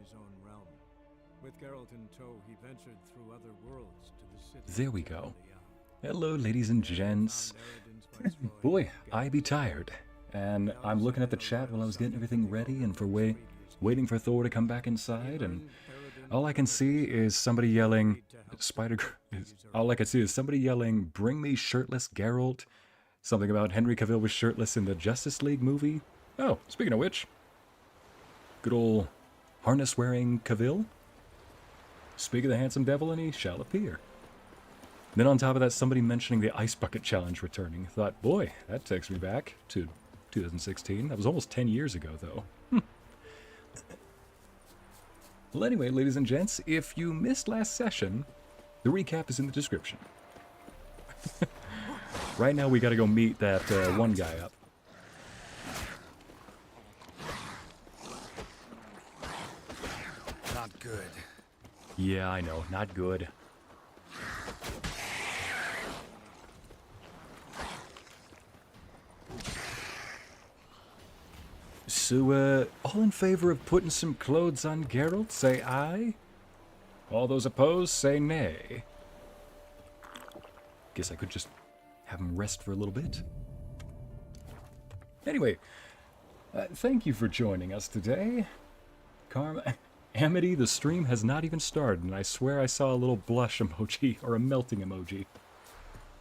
his own realm. With Geralt in tow, he ventured through other worlds to the city. There we go. Hello, ladies and gents. Boy, I be tired. And I'm looking at the chat while I was getting everything ready and waiting for Thor to come back inside, and all I can see is somebody yelling, all I can see is somebody yelling, "Bring me shirtless Geralt." Something about Henry Cavill was shirtless in the Justice League movie. Oh, speaking of which, good old harness-wearing Cavill. Speak of the handsome devil, and he shall appear. Then on top of that, somebody mentioning the Ice Bucket Challenge returning. Thought, boy, that takes me back to 2016. That was almost 10 years ago, though. Well, anyway, ladies and gents, if you missed last session, the recap is in the description. Right now, we gotta go meet that one guy up. Not good. Yeah, I know, not good. So, all in favor of putting some clothes on Geralt, say aye. All those opposed, say nay. Guess I could just have him rest for a little bit. Anyway, thank you for joining us today. Karma, Amity, the stream has not even started, and I swear I saw a little blush emoji, or a melting emoji.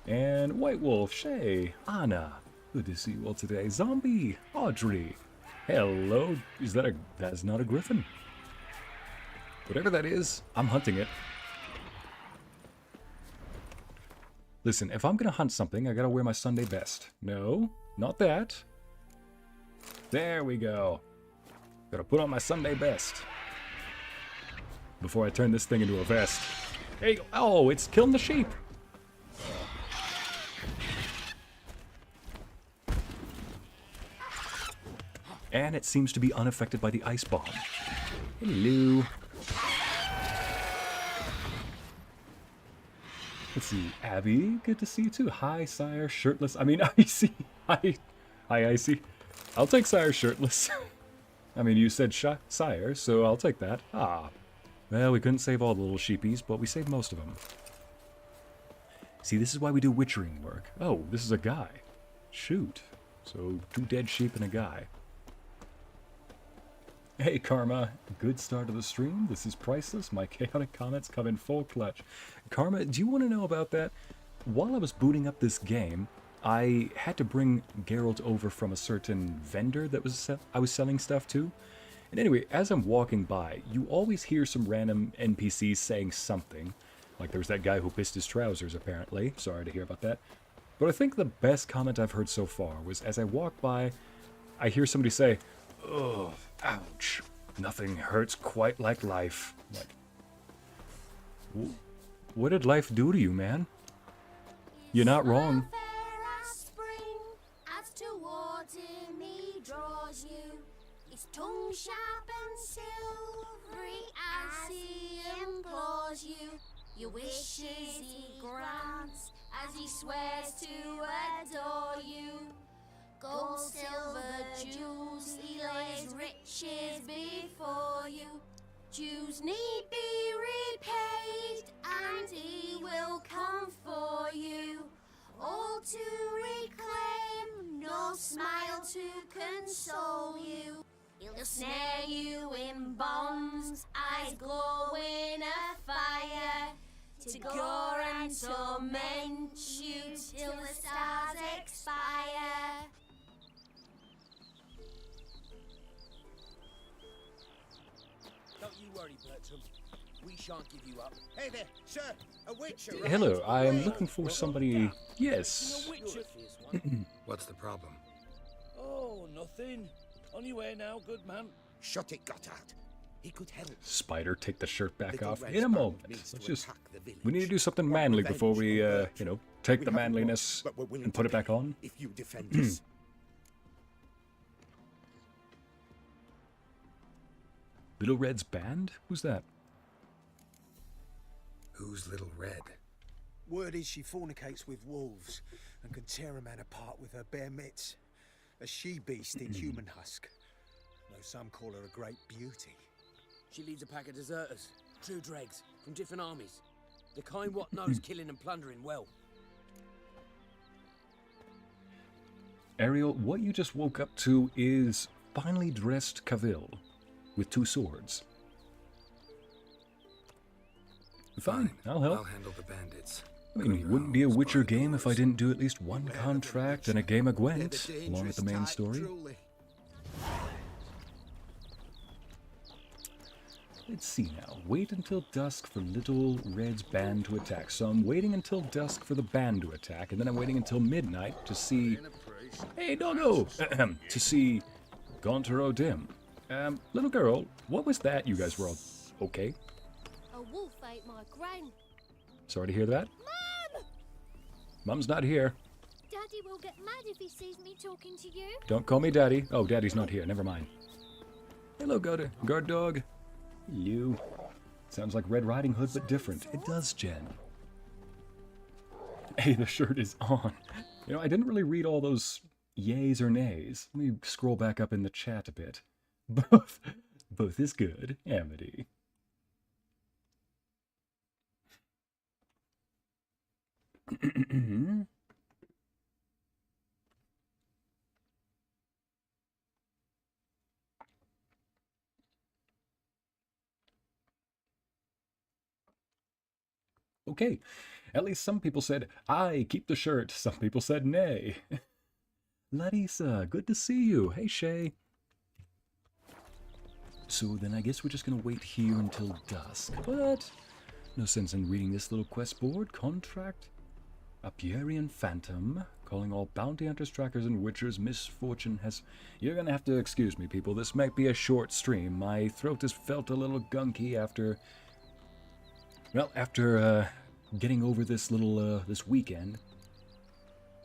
And White Wolf, Shay, Anna, good to see you all today. Zombie, Audrey, hello, that is not a griffin. Whatever that is, I'm hunting it. Listen, if I'm gonna hunt something, I gotta wear my Sunday best. No, not that. There we go. Gotta put on my Sunday best before I turn this thing into a vest. There you go. Oh, it's killing the sheep. And it seems to be unaffected by the ice bomb. Hello. Let's see, Abby, good to see you too. Hi, Sire, shirtless. I mean, Ycey. Hi, Ycey. I'll take Sire shirtless. I mean, you said Sire, so I'll take that. Ah. Well, we couldn't save all the little sheepies, but we saved most of them. See, this is why we do witchering work. Oh, this is a guy. Shoot. So, 2 dead sheep and a guy. Hey Karma, good start of the stream. This is priceless. My chaotic comments come in full clutch. Karma, do you want to know about that? While I was booting up this game, I had to bring Geralt over from a certain vendor that I was selling stuff to. And anyway, as I'm walking by, you always hear some random NPCs saying something. Like there was that guy who pissed his trousers, apparently. Sorry to hear about that. But I think the best comment I've heard so far was as I walk by, I hear somebody say, "Ugh, ouch. Nothing hurts quite like life." Like, what did life do to you, man? You're not wrong. Tongue sharp and silvery as he implores you. Your wishes he grants as he swears to adore you. Gold, silver, jewels, he lays riches before you. Dues need be repaid, and he will come for you. All to reclaim, no smile to console you. He'll snare you in bonds, eyes glowing a fire, to gore and torment you till the stars expire. Don't you worry, Bertram. We shan't give you up. Hey there, sir, a witcher. Hello, I am looking for somebody. Yes. What's the problem? Oh, nothing. On your way now, good man. Shut it, Gotthard. He could help. Spider, take the shirt back Little off Red in a Sparrow moment. needs Let's to just, attack the village. we need to do something manly Revenge before we, on Bertram. take We the haven't manliness lost, but we're willing and put to it back pay on. if you defend us. Little Red's band? Who's that? Who's Little Red? Word is she fornicates with wolves and can tear a man apart with her bare mitts. A she-beast in human husk. Though some call her a great beauty. She leads a pack of deserters, true dregs, from different armies. The kind what knows killing and plundering well. Ariel, what you just woke up to is finely dressed Cavill with 2 swords. Fine, I'll help. I'll handle the bandits. I mean, it wouldn't be a Witcher game if I didn't do at least one contract and a game of Gwent, along with the main story. Let's see now. Wait until dusk for Little Red's band to attack. So I'm waiting until dusk for the band to attack, and then I'm waiting until midnight to see... Hey, doggo! To see Gaunter O'Dimm. Little girl, what was that? You guys were all okay? A wolf ate my gran. Sorry to hear that. Mum! Mum's not here. Daddy will get mad if he sees me talking to you. Don't call me Daddy. Oh, Daddy's not here. Never mind. Hello, guard dog. You. Sounds like Red Riding Hood, but different. It does, Jen. Hey, the shirt is on. You know, I didn't really read all those yays or nays. Let me scroll back up in the chat a bit. Both is good, Amity. Okay, at least some people said, "I keep the shirt." Some people said, "Nay." Larissa, good to see you. Hey, Shay. So then I guess we're just gonna wait here until dusk. But no sense in reading this little quest board. Contract. Apiarian Phantom. Calling all bounty hunters, trackers, and witchers. Misfortune has... You're gonna have to excuse me, people. This might be a short stream. My throat has felt a little gunky after... Well, after getting over this little, this weekend.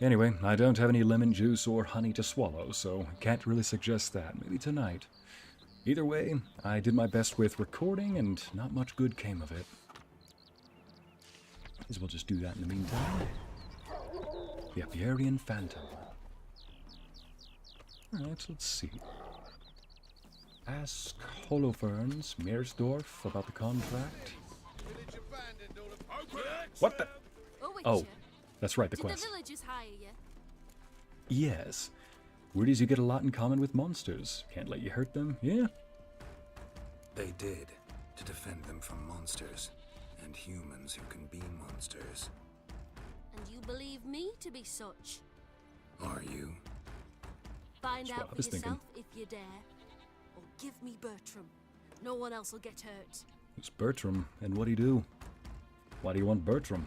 Anyway, I don't have any lemon juice or honey to swallow, so I can't really suggest that. Maybe tonight. Either way, I did my best with recording, and not much good came of it. Might as well just do that in the meantime. The Apiarian Phantom. Alright, let's see. Ask Holofernes, Meersdorf, about the contract. What the? Oh, that's right, the quest. Did the villagers hire you? Yes. Weirdies, you get a lot in common with monsters. Can't let you hurt them, yeah? They did, to defend them from monsters, and humans who can be monsters. And you believe me to be such? Are you? Find That's what out I for was yourself thinking. if you dare. Or give me Bertram. No one else will get hurt. It's Bertram, and what'd he do? Why do you want Bertram?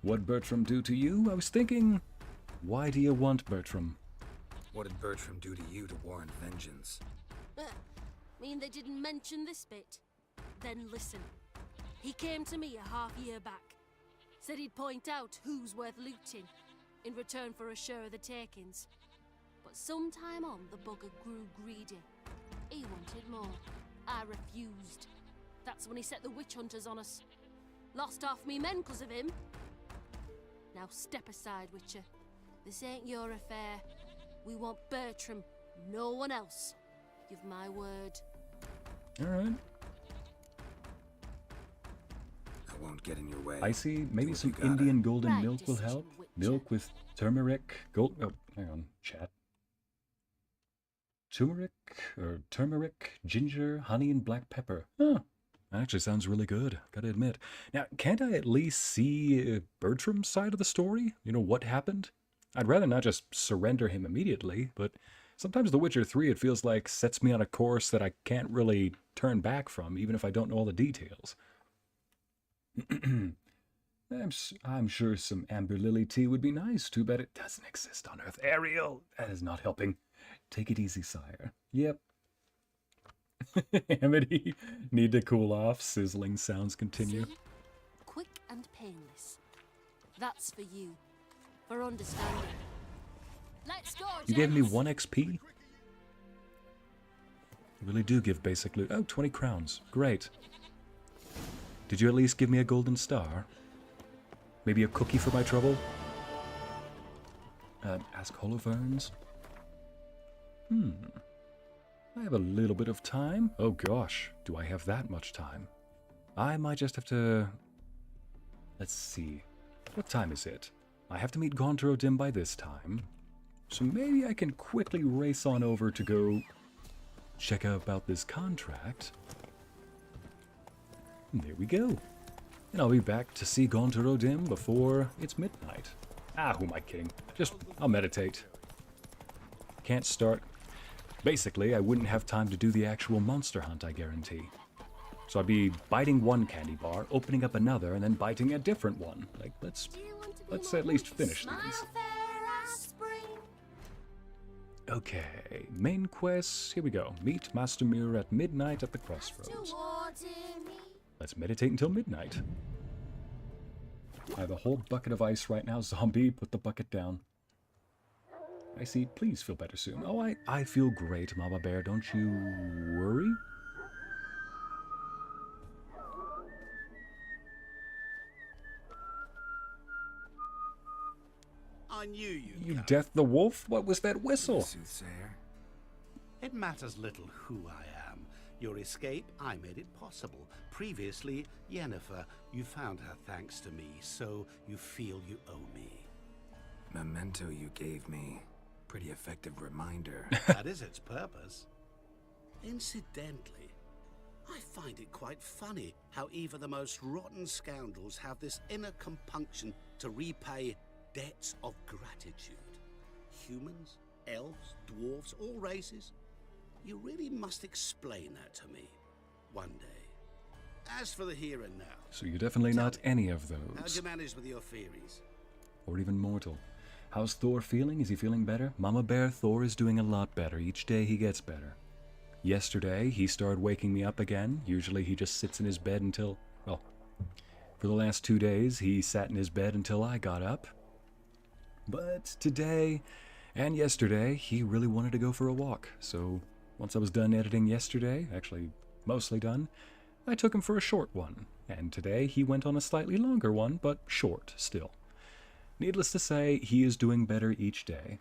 What'd Bertram do to you? I was thinking, why do you want Bertram? What did Bertram do to you to warrant vengeance? Mean they didn't mention this bit? Then listen. He came to me a half-year back. Said he'd point out who's worth looting, in return for a share of the takings. But sometime on, the bugger grew greedy. He wanted more. I refused. That's when he set the witch hunters on us. Lost half me men 'cause of him. Now step aside, Witcher. This ain't your affair. We want Bertram, no one else. Give my word. Alright. I won't get in your way. Ycey, maybe Do what some you gotta. Indian golden Right milk will decision, help. Witcher. Milk with turmeric, gold... Oh, hang on, chat. Turmeric, ginger, honey, and black pepper. Huh. That actually sounds really good, gotta admit. Now, can't I at least see Bertram's side of the story? You know, what happened? I'd rather not just surrender him immediately, but sometimes The Witcher 3, it feels like, sets me on a course that I can't really turn back from, even if I don't know all the details. I'm sure some amber lily tea would be nice. Too bad it doesn't exist on Earth. Ariel, that is not helping. Take it easy, sire. Yep. Amity, need to cool off. Sizzling sounds continue. See? Quick and painless. That's for you. For understanding. Let's go, You gave me gents. 1 XP? You really do give basic loot. Oh, 20 crowns. Great. Did you at least give me a golden star? Maybe a cookie for my trouble? Ask Holofernes? I have a little bit of time. Oh gosh, do I have that much time? I might just have to... Let's see. What time is it? I have to meet Gaunter O'Dimm by this time. So maybe I can quickly race on over to go check out about this contract. And there we go. And I'll be back to see Gaunter O'Dimm before it's midnight. Ah, who am I kidding? I'll meditate. Can't start... Basically, I wouldn't have time to do the actual monster hunt, I guarantee. So I'd be biting one candy bar, opening up another, and then biting a different one. Like, let's at least finish these. Okay, main quests, here we go. Meet Master Mirror at midnight at the crossroads. Let's meditate until midnight. I have a whole bucket of ice right now. Zombie, put the bucket down. Ycey, please feel better soon. Oh, I feel great, Mama Bear. Don't you worry? I knew you'd You come. Death the Wolf? What was that whistle? Soothsayer. It matters little who I am. Your escape, I made it possible. Previously, Yennefer, you found her thanks to me, so you feel you owe me. Memento you gave me. Pretty effective reminder. That is its purpose. Incidentally, I find it quite funny how even the most rotten scoundrels have this inner compunction to repay debts of gratitude. Humans, elves, dwarves, all races. You really must explain that to me one day. As for the here and now, So you're definitely not any of how'd those. you manage with your theories? Or even mortal. How's Thor feeling? Is he feeling better? Mama Bear, Thor is doing a lot better. Each day he gets better. Yesterday, he started waking me up again. Usually he just sits in his bed until... Well, for the last 2 days, he sat in his bed until I got up. But today and yesterday, he really wanted to go for a walk. So once I was done editing yesterday, actually mostly done, I took him for a short one. And today he went on a slightly longer one, but short still. Needless to say, he is doing better each day.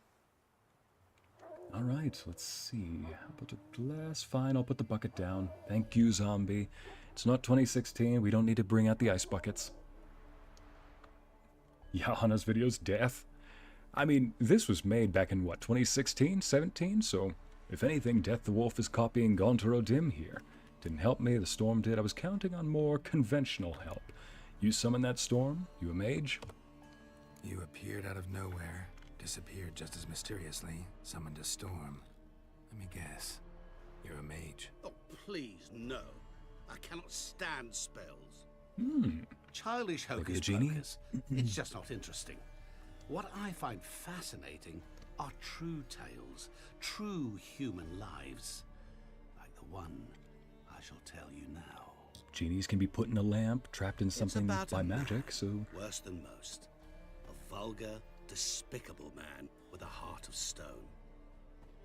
Alright, let's see. I'll put a glass. Fine, I'll put the bucket down. Thank you, zombie. It's not 2016. We don't need to bring out the ice buckets. Johanna's video's death. I mean, this was made back in, what, 2016, 17? So, if anything, Death the Wolf is copying Gaunter O'Dimm here. Didn't help me, the storm did. I was counting on more conventional help. You summoned that storm? You a mage? You appeared out of nowhere, disappeared just as mysteriously, summoned a storm. Let me guess. You're a mage. Oh, please, no. I cannot stand spells. Hmm. Childish Like a hocus genie? pocus. It's just not interesting. What I find fascinating are true tales, true human lives, like the one I shall tell you now. Genies can be put in a lamp, trapped in It's something about by a magic, man, so... worse than most. A vulgar, despicable man with a heart of stone.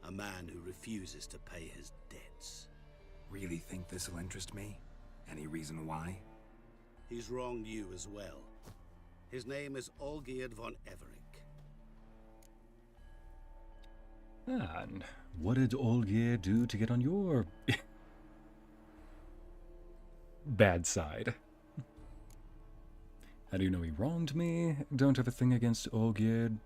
A man who refuses to pay his debts. Really think this will interest me? Any reason why? He's wronged you as well. His name is Olgierd von Everec. And what did Olgierd do to get on your... bad side? How do you know he wronged me? Don't have a thing against Olgierd.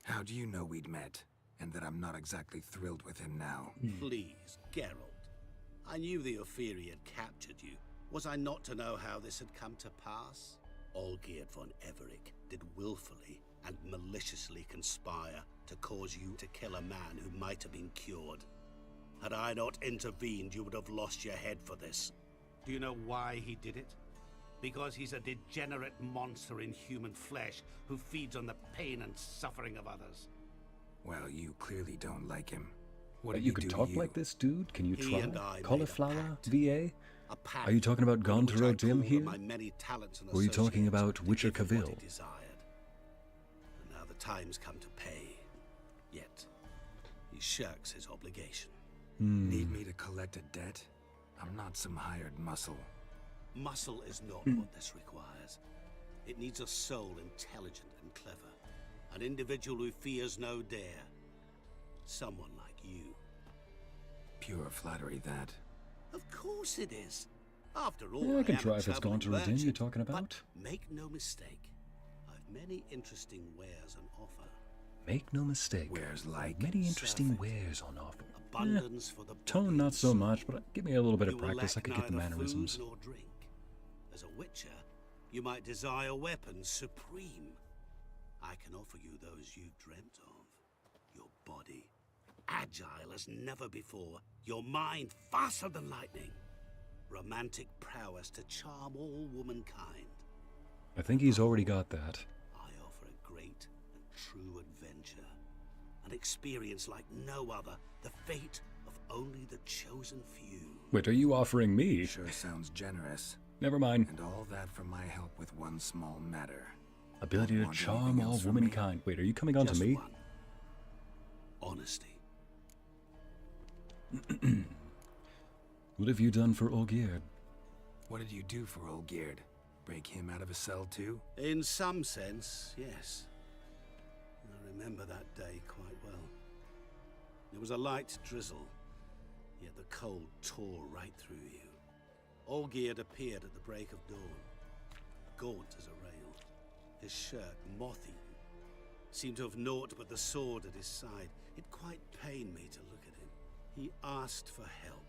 How do you know we'd met, and that I'm not exactly thrilled with him now? Please, Geralt. I knew the Ophiri had captured you. Was I not to know how this had come to pass? Olgierd von Everec did willfully and maliciously conspire to cause you to kill a man who might have been cured. Had I not intervened, you would have lost your head for this. Do you know why he did it? Because he's a degenerate monster in human flesh who feeds on the pain and suffering of others. Well, you clearly don't like him. What did You he can do to talk you? like this, dude? Can you He try? and I made a Cauliflower, pact. VA? A pact Are you talking about in which Gaunter I O'Dimm called here? on my many talents and Or are you talking associates about to Witcher give him what he Cavill? desired. And now the time's come to pay. Yet, he shirks his obligation. Need me to collect a debt? I'm not some hired muscle. Muscle is not what this requires. It needs a soul intelligent and clever. An individual who fears no dare, someone like you. Pure flattery, that. Of course it is. After all, Yeah, I can am try a if it's traveling Gaunter O'Dimm you're merchant. talking about. But make no mistake, I've many interesting wares on offer. Make no mistake. Wares like Many interesting surfeit, wares on offer. abundance for the Tone body not and so soul. much, but give me a little bit of You will practice. I lack could get the neither mannerisms. food nor drink. As a witcher, you might desire weapons supreme. I can offer you those you've dreamt of. Your body, agile as never before. Your mind, faster than lightning. Romantic prowess to charm all womankind. I think he's already got that. I offer a great and true adventure. An experience like no other. The fate of only the chosen few. Wait, are you offering me? Sure sounds generous. Never mind. And all that for my help with one small matter. Ability to Want charm anything all else from me? womankind. Wait, are you coming on to Just me? one. Honesty. What have you done for Olgierd? What did you do for Olgierd? Break him out of a cell too? In some sense, yes. I remember that day quite well. There was a light drizzle, yet the cold tore right through you. Olgierd appeared at the break of dawn, gaunt as a rail, his shirt moth-eaten. Seemed to have naught but the sword at his side. It quite pained me to look at him. He asked for help,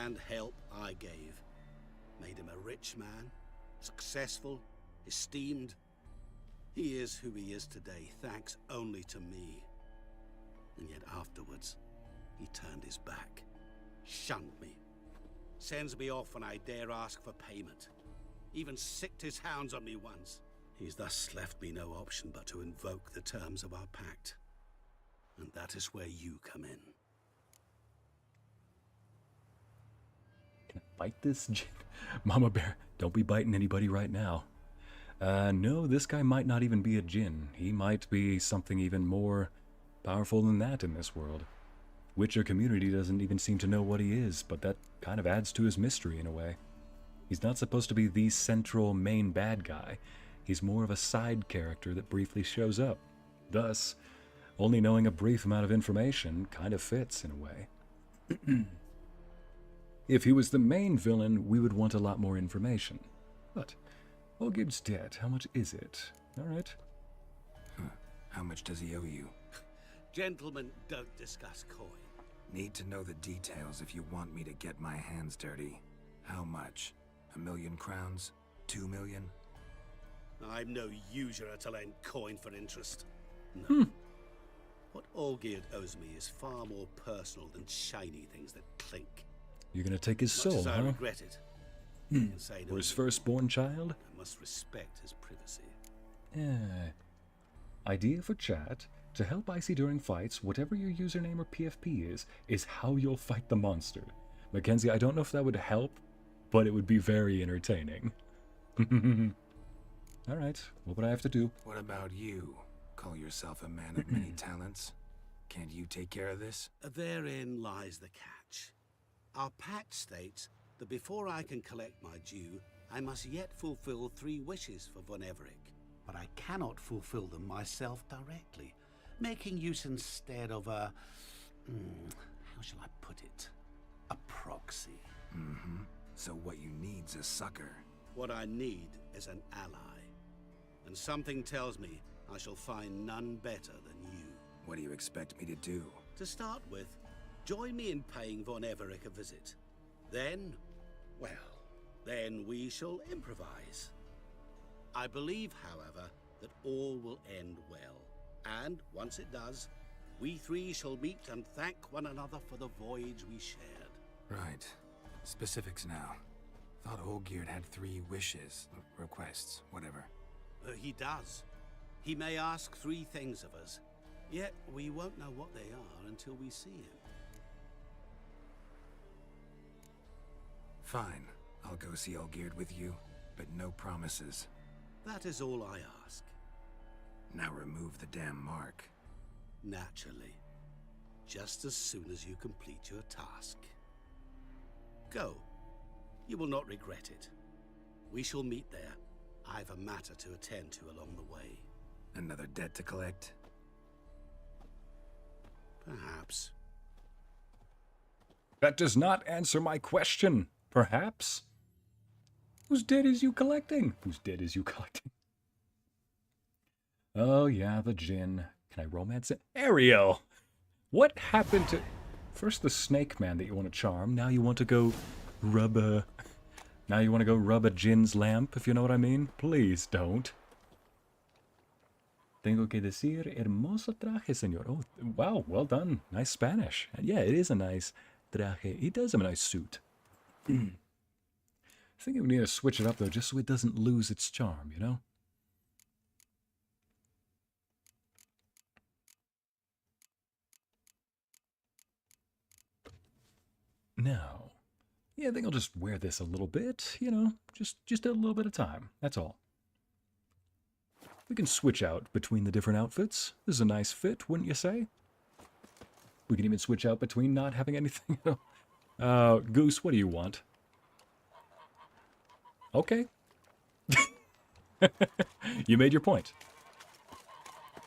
and help I gave. Made him a rich man, successful, esteemed. He is who he is today, thanks only to me. And yet afterwards, he turned his back, shunned me, sends me off when I dare ask for payment. Even sicked his hounds on me once. He's thus left me no option but to invoke the terms of our pact. And that is where you come in. Can I bite this? Mama Bear, don't be biting anybody right now. No, this guy might not even be a djinn. He might be something even more powerful than that in this world. Witcher community doesn't even seem to know what he is, but that kind of adds to his mystery in a way. He's not supposed to be the central main bad guy. He's more of a side character that briefly shows up. Thus, only knowing a brief amount of information kind of fits in a way. If he was the main villain, we would want a lot more information. But Olgierd's dead. How much is it? All right. How much does he owe you? Gentlemen don't discuss coin. Need to know the details if you want me to get my hands dirty. How much? 1,000,000 crowns? 2 million? I'm no usurer to lend coin for interest. No. What Olgierd owes me is far more personal than shiny things that clink. You're gonna take his Much soul, as I huh? regret it. I can say no Or his more. firstborn child? I must respect his privacy. Idea for chat. To help Ycey during fights, whatever your username or PFP is how you'll fight the monster. Mackenzie, I don't know if that would help, but it would be very entertaining. Alright, what would I have to do? What about you? Call yourself a man of many talents. Can't you take care of this? Therein lies the catch. Our pact states that before I can collect my due, I must yet fulfill 3 wishes for von Everec. But I cannot fulfill them myself directly, making use instead of a... how shall I put it? A proxy. So what you need's a sucker. What I need is an ally. And something tells me I shall find none better than you. What do you expect me to do? To start with, join me in paying von Everec a visit. Then, well, then we shall improvise. I believe, however, that all will end well. And once it does, we 3 shall meet and thank one another for the voyage we shared. Right. Specifics now. Thought Olgierd had 3 wishes, requests, whatever. He does. He may ask 3 things of us, yet we won't know what they are until we see him. Fine. I'll go see Olgierd with you, but no promises. That is all I ask. Now remove the damn mark. Naturally. Just as soon as you complete your task. Go. You will not regret it. We shall meet there. I've a matter to attend to along the way. Another debt to collect? Perhaps. That does not answer my question. Perhaps? Whose dead is you collecting? Whose dead is you collecting? Oh yeah, the djinn. Can I romance it? Ariel! What happened to... First the snake man that you want to charm, now you want to go rub a... Now you want to go rub a djinn's lamp, if you know what I mean? Please don't. Tengo que decir, hermoso traje, señor. Oh, wow, well done. Nice Spanish. And yeah, it is a nice traje. He does have a nice suit. I think we need to switch it up, though, just so it doesn't lose its charm, you know? Now, yeah, I think I'll just wear this a little bit, you know, just a little bit of time. That's all. We can switch out between the different outfits. This is a nice fit, wouldn't you say? We can even switch out between not having anything. Goose, what do you want? Okay. You made your point.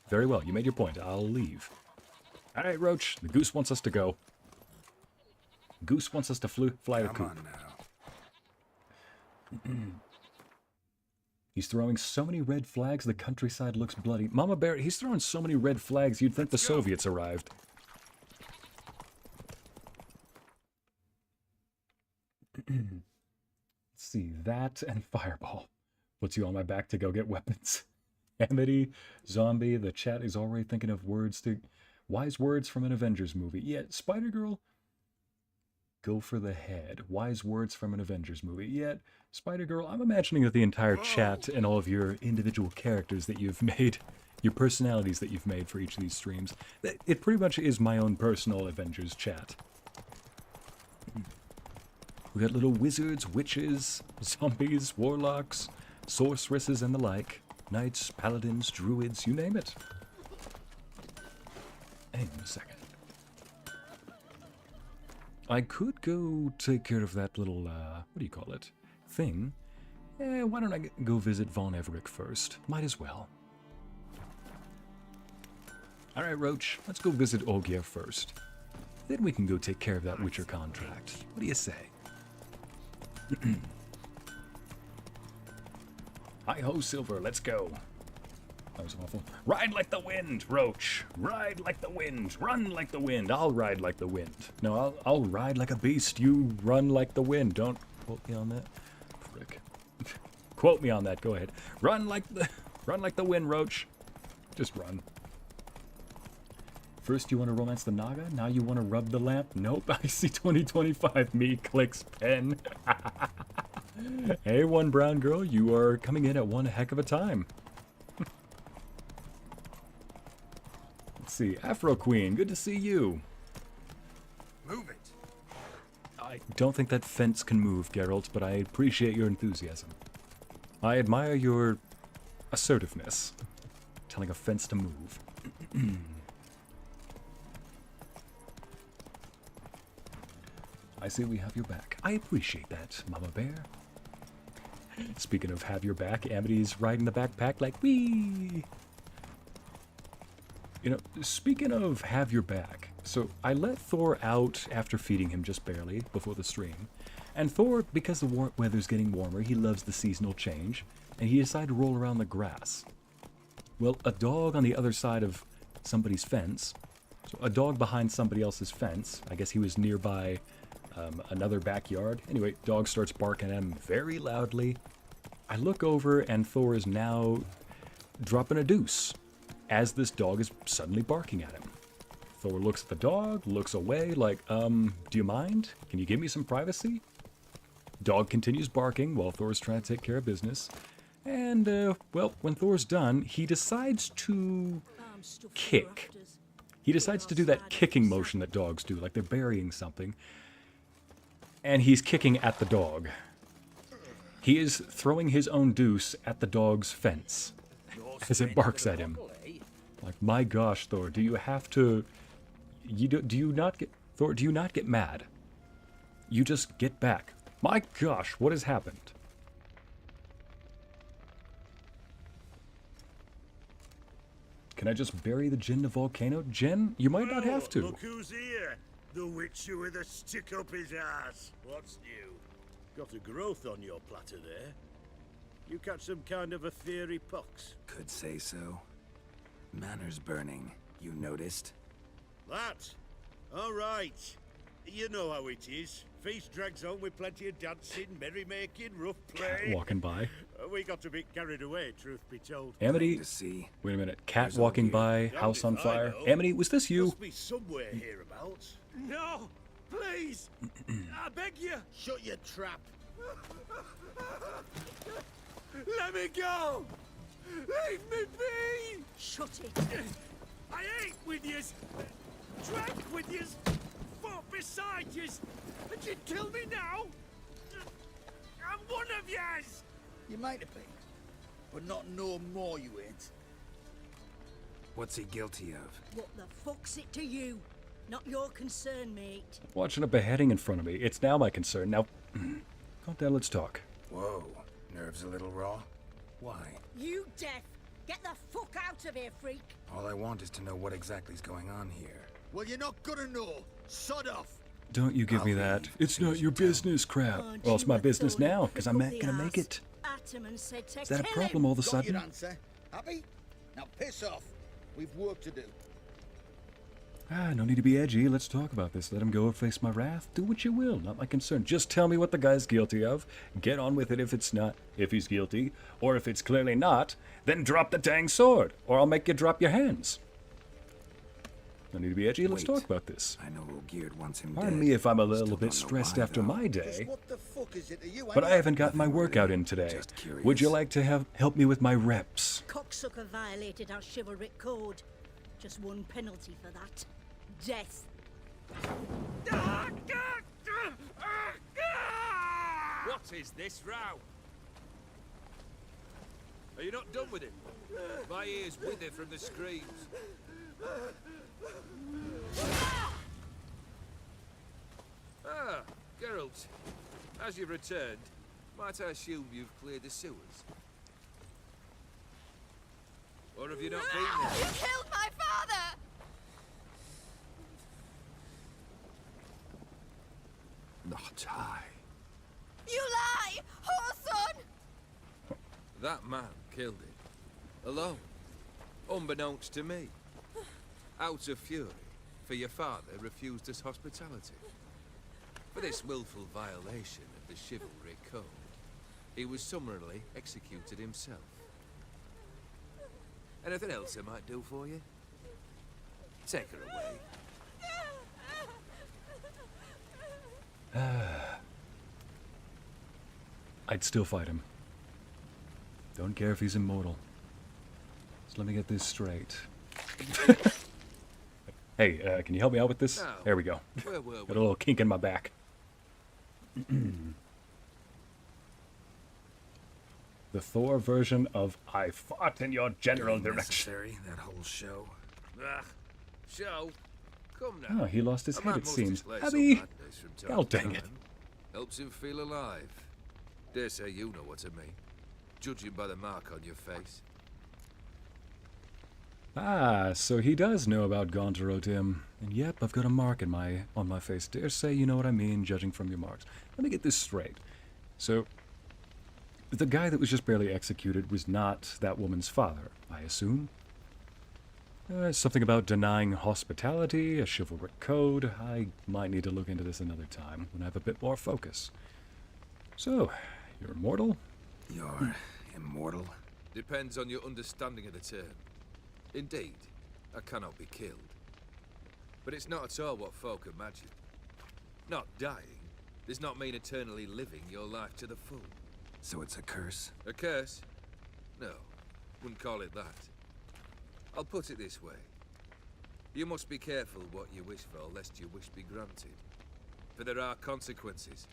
Very well, you made your point. I'll leave. All right, Roach, the goose wants us to go. Goose wants us to fly a coop. Come on now. He's throwing so many red flags, the countryside looks bloody. Mama Bear, he's throwing so many red flags, you'd think the Soviets arrived. Let's see, that and Fireball puts you on my back to go get weapons. Amity, Zombie, the chat is already thinking of wise words from an Avengers movie. Yeah, Spider-Girl, go for the head. Wise words from an Avengers movie. Yet, Spider-Girl, I'm imagining that the entire chat and all of your individual characters that you've made, your personalities that you've made for each of these streams, it pretty much is my own personal Avengers chat. We got little wizards, witches, zombies, warlocks, sorceresses and the like, knights, paladins, druids, you name it. Hang on a second. I could go take care of that little, what do you call it, thing. Why don't I go visit von Everec first? Might as well. Alright, Roach, let's go visit Olgierd first. Then we can go take care of that Witcher contract. What do you say? Hi-ho, Silver, let's go. That was awful. Ride like the wind, Roach. Ride like the wind. Run like the wind. I'll ride like the wind. No, I'll ride like a beast. You run like the wind. Don't quote me on that. Frick. Quote me on that. Go ahead. Run like the wind, Roach. Just run. First you want to romance the Naga. Now you want to rub the lamp. Nope. I see 2025. Me clicks pen. Hey, one brown girl. You are coming in at one heck of a time. Let's see, Afro Queen, good to see you. Move it. I don't think that fence can move, Geralt, but I appreciate your enthusiasm. I admire your assertiveness, telling a fence to move. I see we have your back. I appreciate that, Mama Bear. Speaking of have your back, Amity's riding the backpack like, wee! You know, speaking of have your back, so I let Thor out after feeding him just barely before the stream. And Thor, because the weather's getting warmer, he loves the seasonal change, and he decided to roll around the grass. Well, a dog on the other side of somebody's fence, so a dog behind somebody else's fence, I guess he was nearby another backyard. Anyway, dog starts barking at him very loudly. I look over, and Thor is now dropping a deuce as this dog is suddenly barking at him. Thor looks at the dog, looks away, like, do you mind? Can you give me some privacy? Dog continues barking while Thor's trying to take care of business. And, well, when Thor's done, he decides to kick. He decides to do that kicking motion that dogs do, like they're burying something. And he's kicking at the dog. He is throwing his own deuce at the dog's fence as it barks at him. Like, my gosh, Thor, do you have to... do you not get mad? You just get back. My gosh, what has happened? Can I just bury the Djinn in a volcano? Djinn, you might not have to. Look who's here. The witcher with a stick up his ass. What's new? Got a growth on your platter there. You catch some kind of a theory pox? Could say so. Manor's burning. You noticed? That? All right. You know how it is. Feast drags on with plenty of dancing, merrymaking, rough play. Walking by. We got a bit carried away, truth be told. Amity, To see. wait a minute. Cat walking by, house on fire. Amity, was this you? Must be somewhere hereabouts. No, please, I beg you. Shut your trap. Let me go. Leave me be. Shut it. I ate with yous, drank with yous, fought beside yous, and you'd kill me now? I'm one of yous! You might have been, but not no more you ain't. What's he guilty of? What the fuck's it to you? Not your concern, mate. Watching a beheading in front of me. It's now my concern. Now, calm down, let's talk. Whoa. Nerves a little raw? Why? You deaf! Get the fuck out of here, freak! All I want is to know what exactly is going on here. Well, you're not gonna know. Sod off. Don't you give me that. It's not your business crap. Well, it's my business now, because I'm not gonna make it. Ataman said to Is that a kill problem him. all of a Got sudden? your answer. Happy? Now piss off. We've work to do. No need to be edgy. Let's talk about this. Let him go and face my wrath. Do what you will. Not my concern. Just tell me what the guy's guilty of. Get on with it if it's not. If he's guilty. Or if it's clearly not, then drop the dang sword. Or I'll make you drop your hands. No need to be edgy. Let's Wait. talk about this. I know Olgierd wants him Pardon dead. me if I'm a Still little don't bit know stressed why, after though. my Just day. what the fuck is it to you? But I haven't gotten my workout in today. Just curious. Would you like to help me with my reps? Cocksucker violated our chivalric code. Just one penalty for that. Death. What is this row? Are you not done with it? My ears wither from the screams. Ah, Geralt. As you've returned, might I assume you've cleared the sewers? Or have you not been there? You killed my father! Not I. You lie! Whoreson! That man killed it. Alone. Unbeknownst to me. Out of fury, for your father refused us hospitality. For this willful violation of the chivalry code, he was summarily executed himself. Anything else I might do for you? Take her away. I'd still fight him. Don't care if he's immortal. So let me get this straight. Hey, can you help me out with this? No. There we go. Where were Got we? a little kink in my back. The Thor version of I fought in your general Very direction. necessary, that whole show. Ah, show. Come now. Oh, he lost his A head, man it must seems. display some Abby! madness from time God to dang it. time. Helps him feel alive. Dare say you know what I mean. Judging by the mark on your face. Ah, so he does know about Gaunter O'Dimm. And yep, I've got a mark on my face. Dare say you know what I mean, judging from your marks. Let me get this straight. So, the guy that was just barely executed was not that woman's father, I assume? Something about denying hospitality, a chivalric code. I might need to look into this another time when I have a bit more focus. So, you're immortal? You're immortal? Depends on your understanding of the term. Indeed, I cannot be killed. But it's not at all what folk imagine. Not dying does not mean eternally living your life to the full. So it's a curse? A curse? No, wouldn't call it that. I'll put it this way. You must be careful what you wish for, lest your wish be granted. For there are consequences.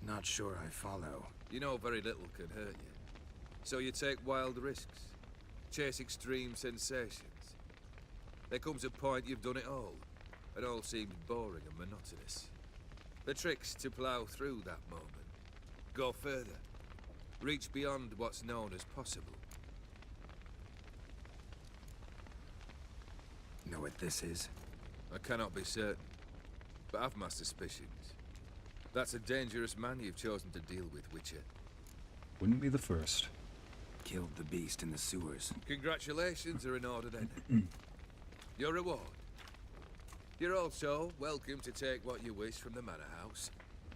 Not sure I follow. You know very little can hurt you. So you take wild risks. Chase extreme sensations. There comes a point you've done it all, and all seems boring and monotonous. The trick's to plough through that moment. Go further. Reach beyond what's known as possible. know what this is? I cannot be certain, but I've my suspicions. That's a dangerous man you've chosen to deal with, Witcher. Wouldn't be the first. Killed the beast in the sewers. Congratulations are in order then. Your reward. You're also welcome to take what you wish from the manor house.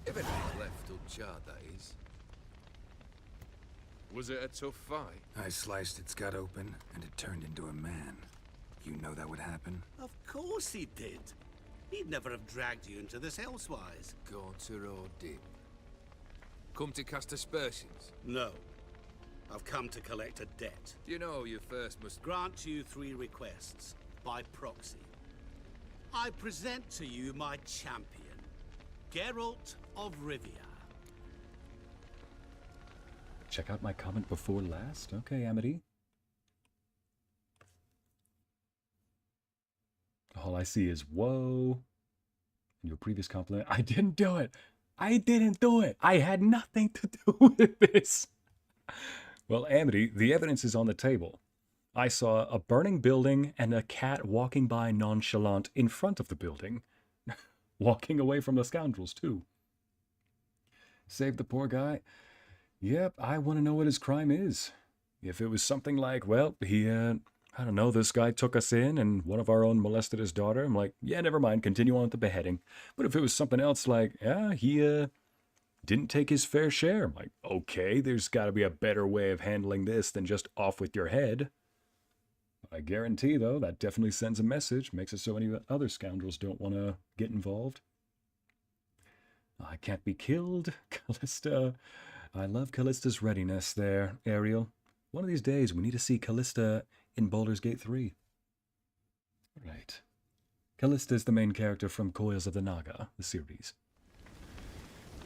If anything's left uncharred, that is. Was it a tough fight? I sliced its gut open, and it turned into a man. You know that would happen? Of course he did. He'd never have dragged you into this elsewise. Gaunter O'Dimm. Come to cast aspersions? No. I've come to collect a debt. You know you first must... Grant you 3 requests, by proxy. I present to you my champion, Geralt of Rivia. Check out my comment before last. Okay, Amity. All I see is whoa. In your previous compliment, I didn't do it. I didn't do it. I had nothing to do with this. Well, Amity, the evidence is on the table. I saw a burning building and a cat walking by nonchalant in front of the building. Walking away from the scoundrels, too. Save the poor guy. Yep, I want to know what his crime is. If it was something like, well, he, I don't know, this guy took us in and one of our own molested his daughter, I'm like, yeah, never mind, continue on with the beheading. But if it was something else like, yeah, he, didn't take his fair share, I'm like, okay, there's got to be a better way of handling this than just off with your head. I guarantee, though, that definitely sends a message, makes it so any other scoundrels don't want to get involved. I can't be killed, Callista. I love Callista's readiness there, Ariel. One of these days, we need to see Callista in Baldur's Gate 3. Right. Callista is the main character from Coils of the Naga, the series.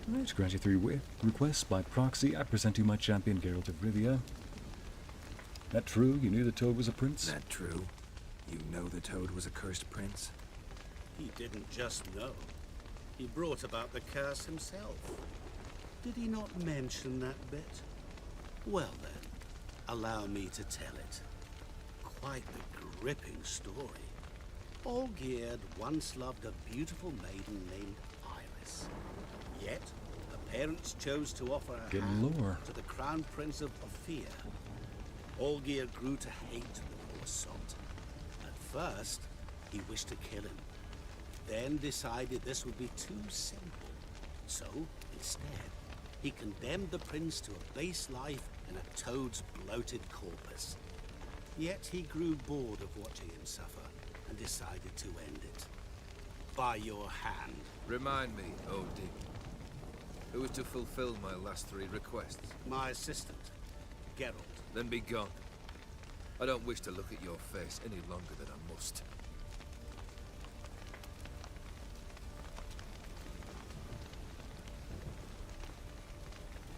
Alright, grant you 3 requests by proxy. I present you my champion, Geralt of Rivia. That true? You knew the Toad was a prince? That true? You know the Toad was a cursed prince? He didn't just know. He brought about the curse himself. Did he not mention that bit? Well then, allow me to tell it. Quite the gripping story. Olgierd once loved a beautiful maiden named Iris. Yet, her parents chose to offer her hand to the Crown Prince of Ophir. Olgierd grew to hate the poor sot. At first, he wished to kill him. Then decided this would be too simple. So, instead, he condemned the prince to a base life in a toad's bloated corpus. Yet he grew bored of watching him suffer and decided to end it. By your hand. Remind me, O'Dimm. Who was to fulfill my last 3 requests? My assistant, Geralt. Then be gone. I don't wish to look at your face any longer than I must.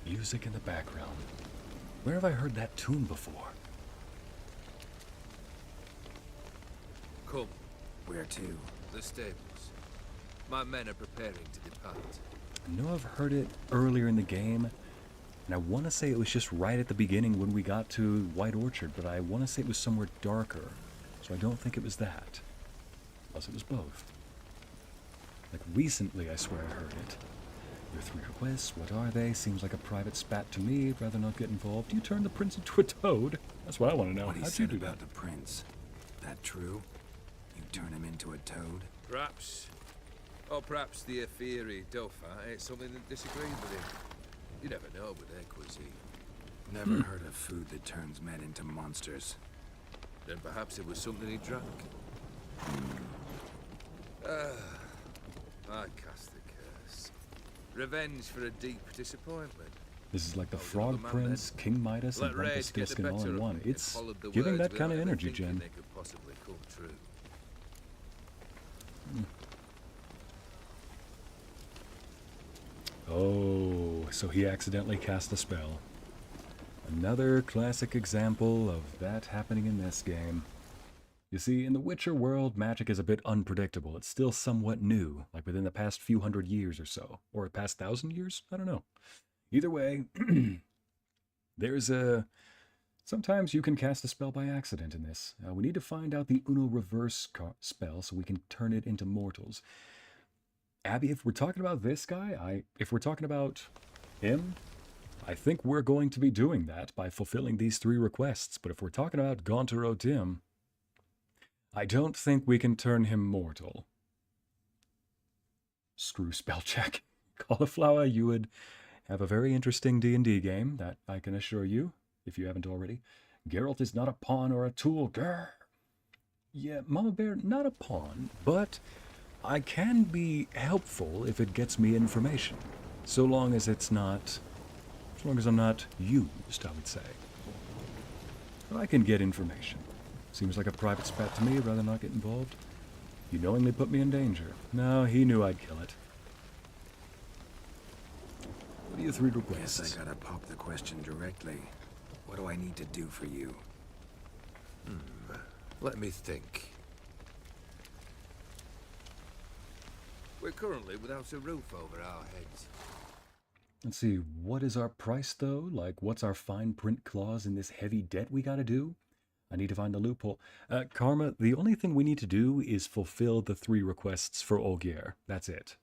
Music in the background. Where have I heard that tune before? Come. Where to? The stables. My men are preparing to depart. I know I've heard it earlier in the game, and I want to say it was just right at the beginning when we got to White Orchard, but I want to say it was somewhere darker, so I don't think it was that. Unless it was both. Like recently, I swear I heard it. Your 3 requests, what are they? Seems like a private spat to me. I'd rather not get involved. You turned the prince into a toad? That's what I want to know. What he How'd said you do about that? the prince. That true? You turn him into a toad? Perhaps. Or perhaps the Apiarian Dauphin ate something that disagreed with him. You never know with their cuisine. Never heard of food that turns men into monsters. Then perhaps it was something he drank. I cast the curse. Revenge for a deep disappointment. This is like the Frog Prince, King Midas, and Rumpelstiltskin all in one. It's giving that kind of energy, Jen. They could possibly come true. Oh, so he accidentally cast a spell. Another classic example of that happening in this game. You see, in the Witcher world, magic is a bit unpredictable. It's still somewhat new, like within the past few hundred years or so. Or the past 1,000 years? I don't know. Either way, there's Sometimes you can cast a spell by accident in this. We need to find out the Uno reverse spell so we can turn it into mortals. Abby, if we're talking about this guy, if we're talking about him, I think we're going to be doing that by fulfilling these 3 requests. But if we're talking about Gaunter O'Dimm, I don't think we can turn him mortal. Screw spell check. Cauliflower, you would have a very interesting D&D game, that I can assure you, if you haven't already. Geralt is not a pawn or a tool, grr. Yeah, Mama Bear, not a pawn, but I can be helpful if it gets me information. So long as it's not... as long as I'm not used, I would say. But I can get information. Seems like a private spat to me, rather not get involved. You knowingly put me in danger. No, he knew I'd kill it. What are your 3 requests? Guess I gotta pop the question directly. What do I need to do for you? Let me think. We're currently without a roof over our heads. Let's see, what is our price, though? Like, what's our fine print clause in this heavy debt we gotta do? I need to find the loophole. Karma, the only thing we need to do is fulfill the 3 requests for Olgierd. That's it.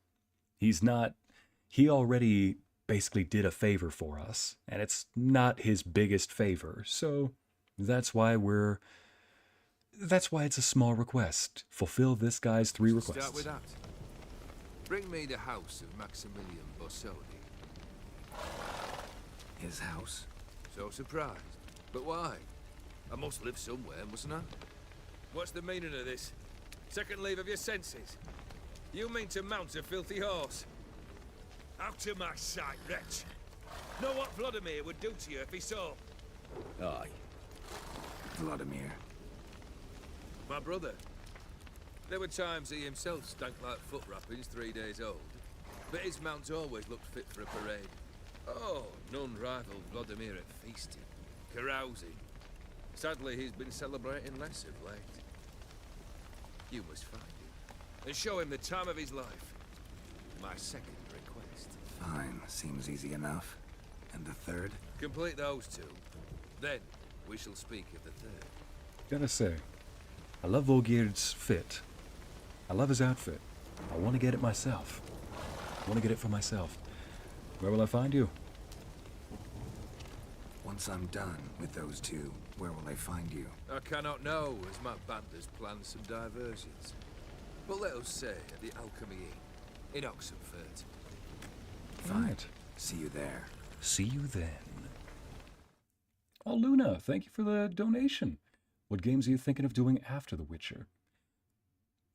He already basically did a favor for us, and it's not his biggest favor, so that's why it's a small request. Fulfill this guy's 3 requests. Start with that. Bring me the house of Maximilian Bossoni. His house? So surprised. But why? I must live somewhere, mustn't I? What's the meaning of this? Second leave of your senses? You mean to mount a filthy horse? Out of my sight, wretch! Know what Vladimir would do to you if he saw? Aye. Vladimir. My brother. There were times he himself stank like foot wrappings 3 days old, but his mount always looked fit for a parade. Oh, none rivaled Vladimir at feasting, carousing. Sadly, he's been celebrating less of late. You must find him, and show him the time of his life. My second request. Fine, seems easy enough. And the 3rd? Complete those 2. Then, we shall speak of the 3rd. Gotta say, I love Olgierd's fit. I love his outfit. I want to get it myself. I want to get it for myself. Where will I find you? Once I'm done with those 2, where will I find you? I cannot know, as my banders plan some diversions. But let us say at the Alchemy Inn, in Oxenfurt. Fine. Right. See you there. See you then. Oh, Luna, thank you for the donation. What games are you thinking of doing after The Witcher?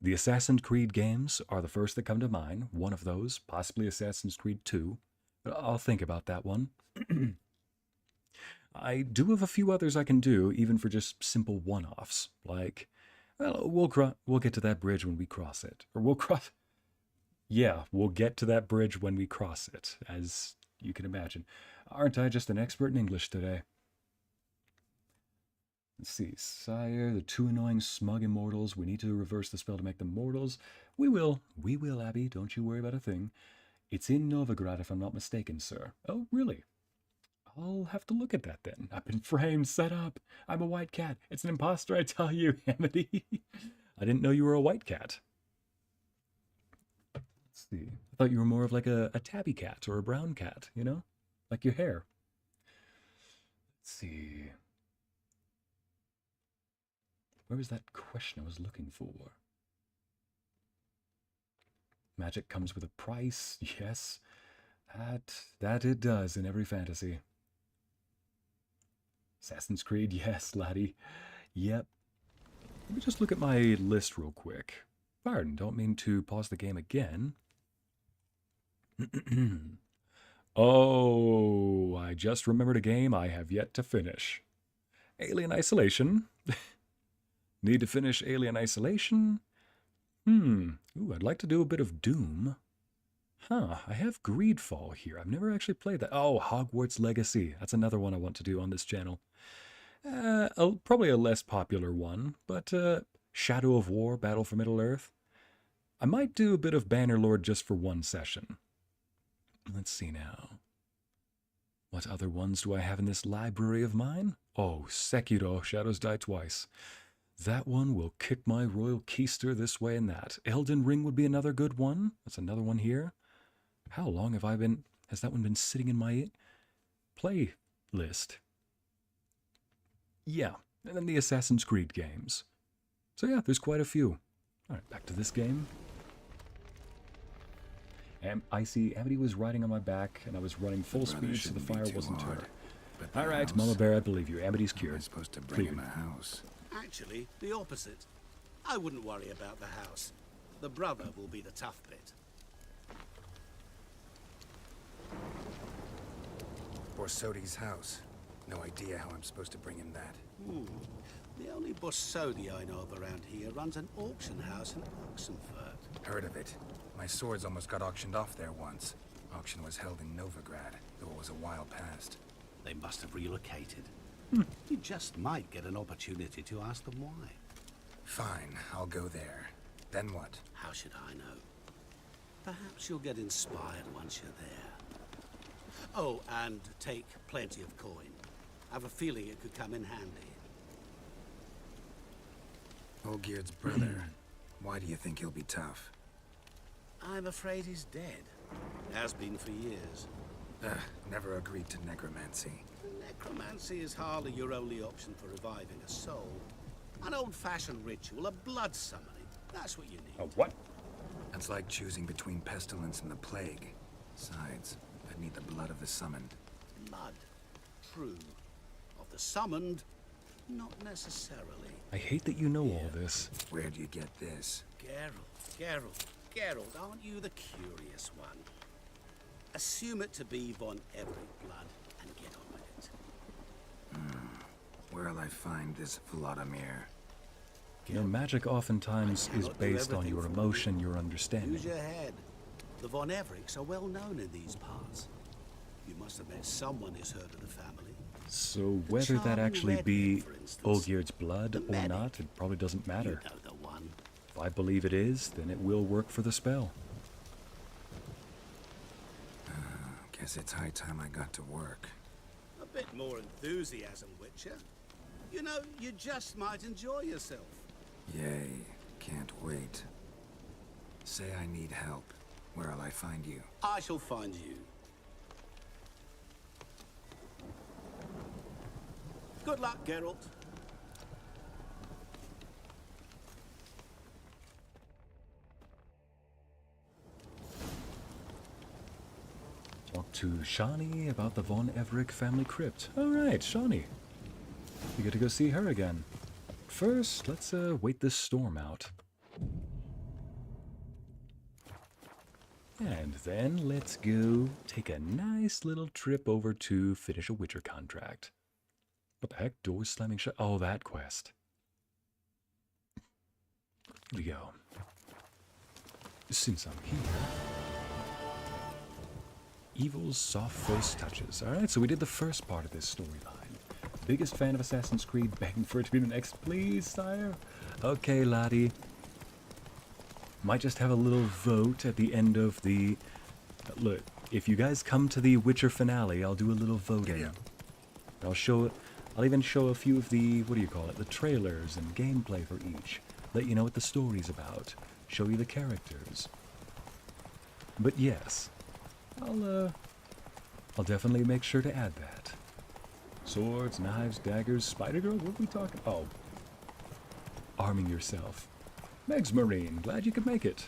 The Assassin's Creed games are the first that come to mind. One of those, possibly Assassin's Creed 2. But I'll think about that one. I do have a few others I can do, even for just simple one-offs. Like, well, we'll get to that bridge when we cross it. Or we'll cross... Yeah, we'll get to that bridge when we cross it, as you can imagine. Aren't I just an expert in English today? Let's see. Sire, the 2 annoying smug immortals. We need to reverse the spell to make them mortals. We will, Abby. Don't you worry about a thing. It's in Novigrad, if I'm not mistaken, sir. Oh, really? I'll have to look at that then. I've been framed, set up. I'm a white cat. It's an imposter, I tell you, Amity. I didn't know you were a white cat. Let's see. I thought you were more of like a tabby cat or a brown cat, you know? Like your hair. Let's see. Where was that question I was looking for? Magic comes with a price. Yes. That it does in every fantasy. Assassin's Creed, yes, laddie. Yep. Let me just look at my list real quick. Pardon, don't mean to pause the game again. Oh, I just remembered a game I have yet to finish. Alien Isolation. Need to finish Alien Isolation. Ooh, I'd like to do a bit of Doom. Huh, I have Greedfall here. I've never actually played that. Oh, Hogwarts Legacy. That's another one I want to do on this channel. Probably a less popular one, but Shadow of War, Battle for Middle-earth. I might do a bit of Bannerlord just for one session. Let's see now. What other ones do I have in this library of mine? Oh, Sekiro, Shadows Die Twice. That one will kick my royal keister this way and that. Elden Ring would be another good one. That's another one here. How long has that one been sitting in my playlist? Yeah, and then the Assassin's Creed games. So yeah, there's quite a few. Alright, back to this game. Ycey, Amity was riding on my back, and I was running full speed so the fire wasn't her. Alright, Mama Bear, I believe you. Amity's cured. I'm supposed to bring him a house. Actually, the opposite. I wouldn't worry about the house. The brother will be the tough bit. Borsodi's house. No idea how I'm supposed to bring him that. The only Borsodi I know of around here runs an auction house in Oxenfurt. Heard of it. My swords almost got auctioned off there once. Auction was held in Novigrad, though it was a while past. They must have relocated. You just might get an opportunity to ask them why. Fine, I'll go there. Then what? How should I know? Perhaps you'll get inspired once you're there. Oh, and take plenty of coin. I have a feeling it could come in handy. Olgierd's brother. Why do you think he'll be tough? I'm afraid he's dead. Has been for years. Never agreed to necromancy. Necromancy is hardly your only option for reviving a soul. An old-fashioned ritual, a blood summoning. That's what you need. A what? That's like choosing between pestilence and the plague. Besides, I'd need the blood of the summoned. Blood. True. Of the summoned, not necessarily. I hate that you know all this. Where'd you get this? Geralt, aren't you the curious one? Assume it to be von Everec blood and get on with it. Where'll I find this Vladimir? Your magic oftentimes is based on your emotion, your understanding. Use your head. The von Everecs are well known in these parts. You must have met someone who's heard of the family. So whether that actually be Olgierd's blood or not, it probably doesn't matter. You know the one. If I believe it is, then it will work for the spell. Guess it's high time I got to work. A bit more enthusiasm, Witcher. You know, you just might enjoy yourself. Yay, can't wait. Say I need help. Where'll I find you? I shall find you. Good luck, Geralt. Talk to Shani about the von Everec family crypt. Alright, Shani. We get to go see her again. First, let's wait this storm out. And then let's go take a nice little trip over to finish a Witcher contract. What the heck? Doors slamming shut? Oh, that quest. Here we go. Since I'm here. Evil's soft first touches. Alright, so we did the first part of this storyline. Biggest fan of Assassin's Creed, begging for it to be the next. Please, sire. Okay, laddie. Might just have a little vote at the end of the... Look, if you guys come to the Witcher finale, I'll do a little voting. I'll even show a few of the, what do you call it, the trailers and gameplay for each. Let you know what the story's about. Show you the characters. But yes, I'll definitely make sure to add that. Swords, knives, daggers, Spider-Girl, what are we talking? Oh. Arming yourself. Meg's Marine, glad you could make it.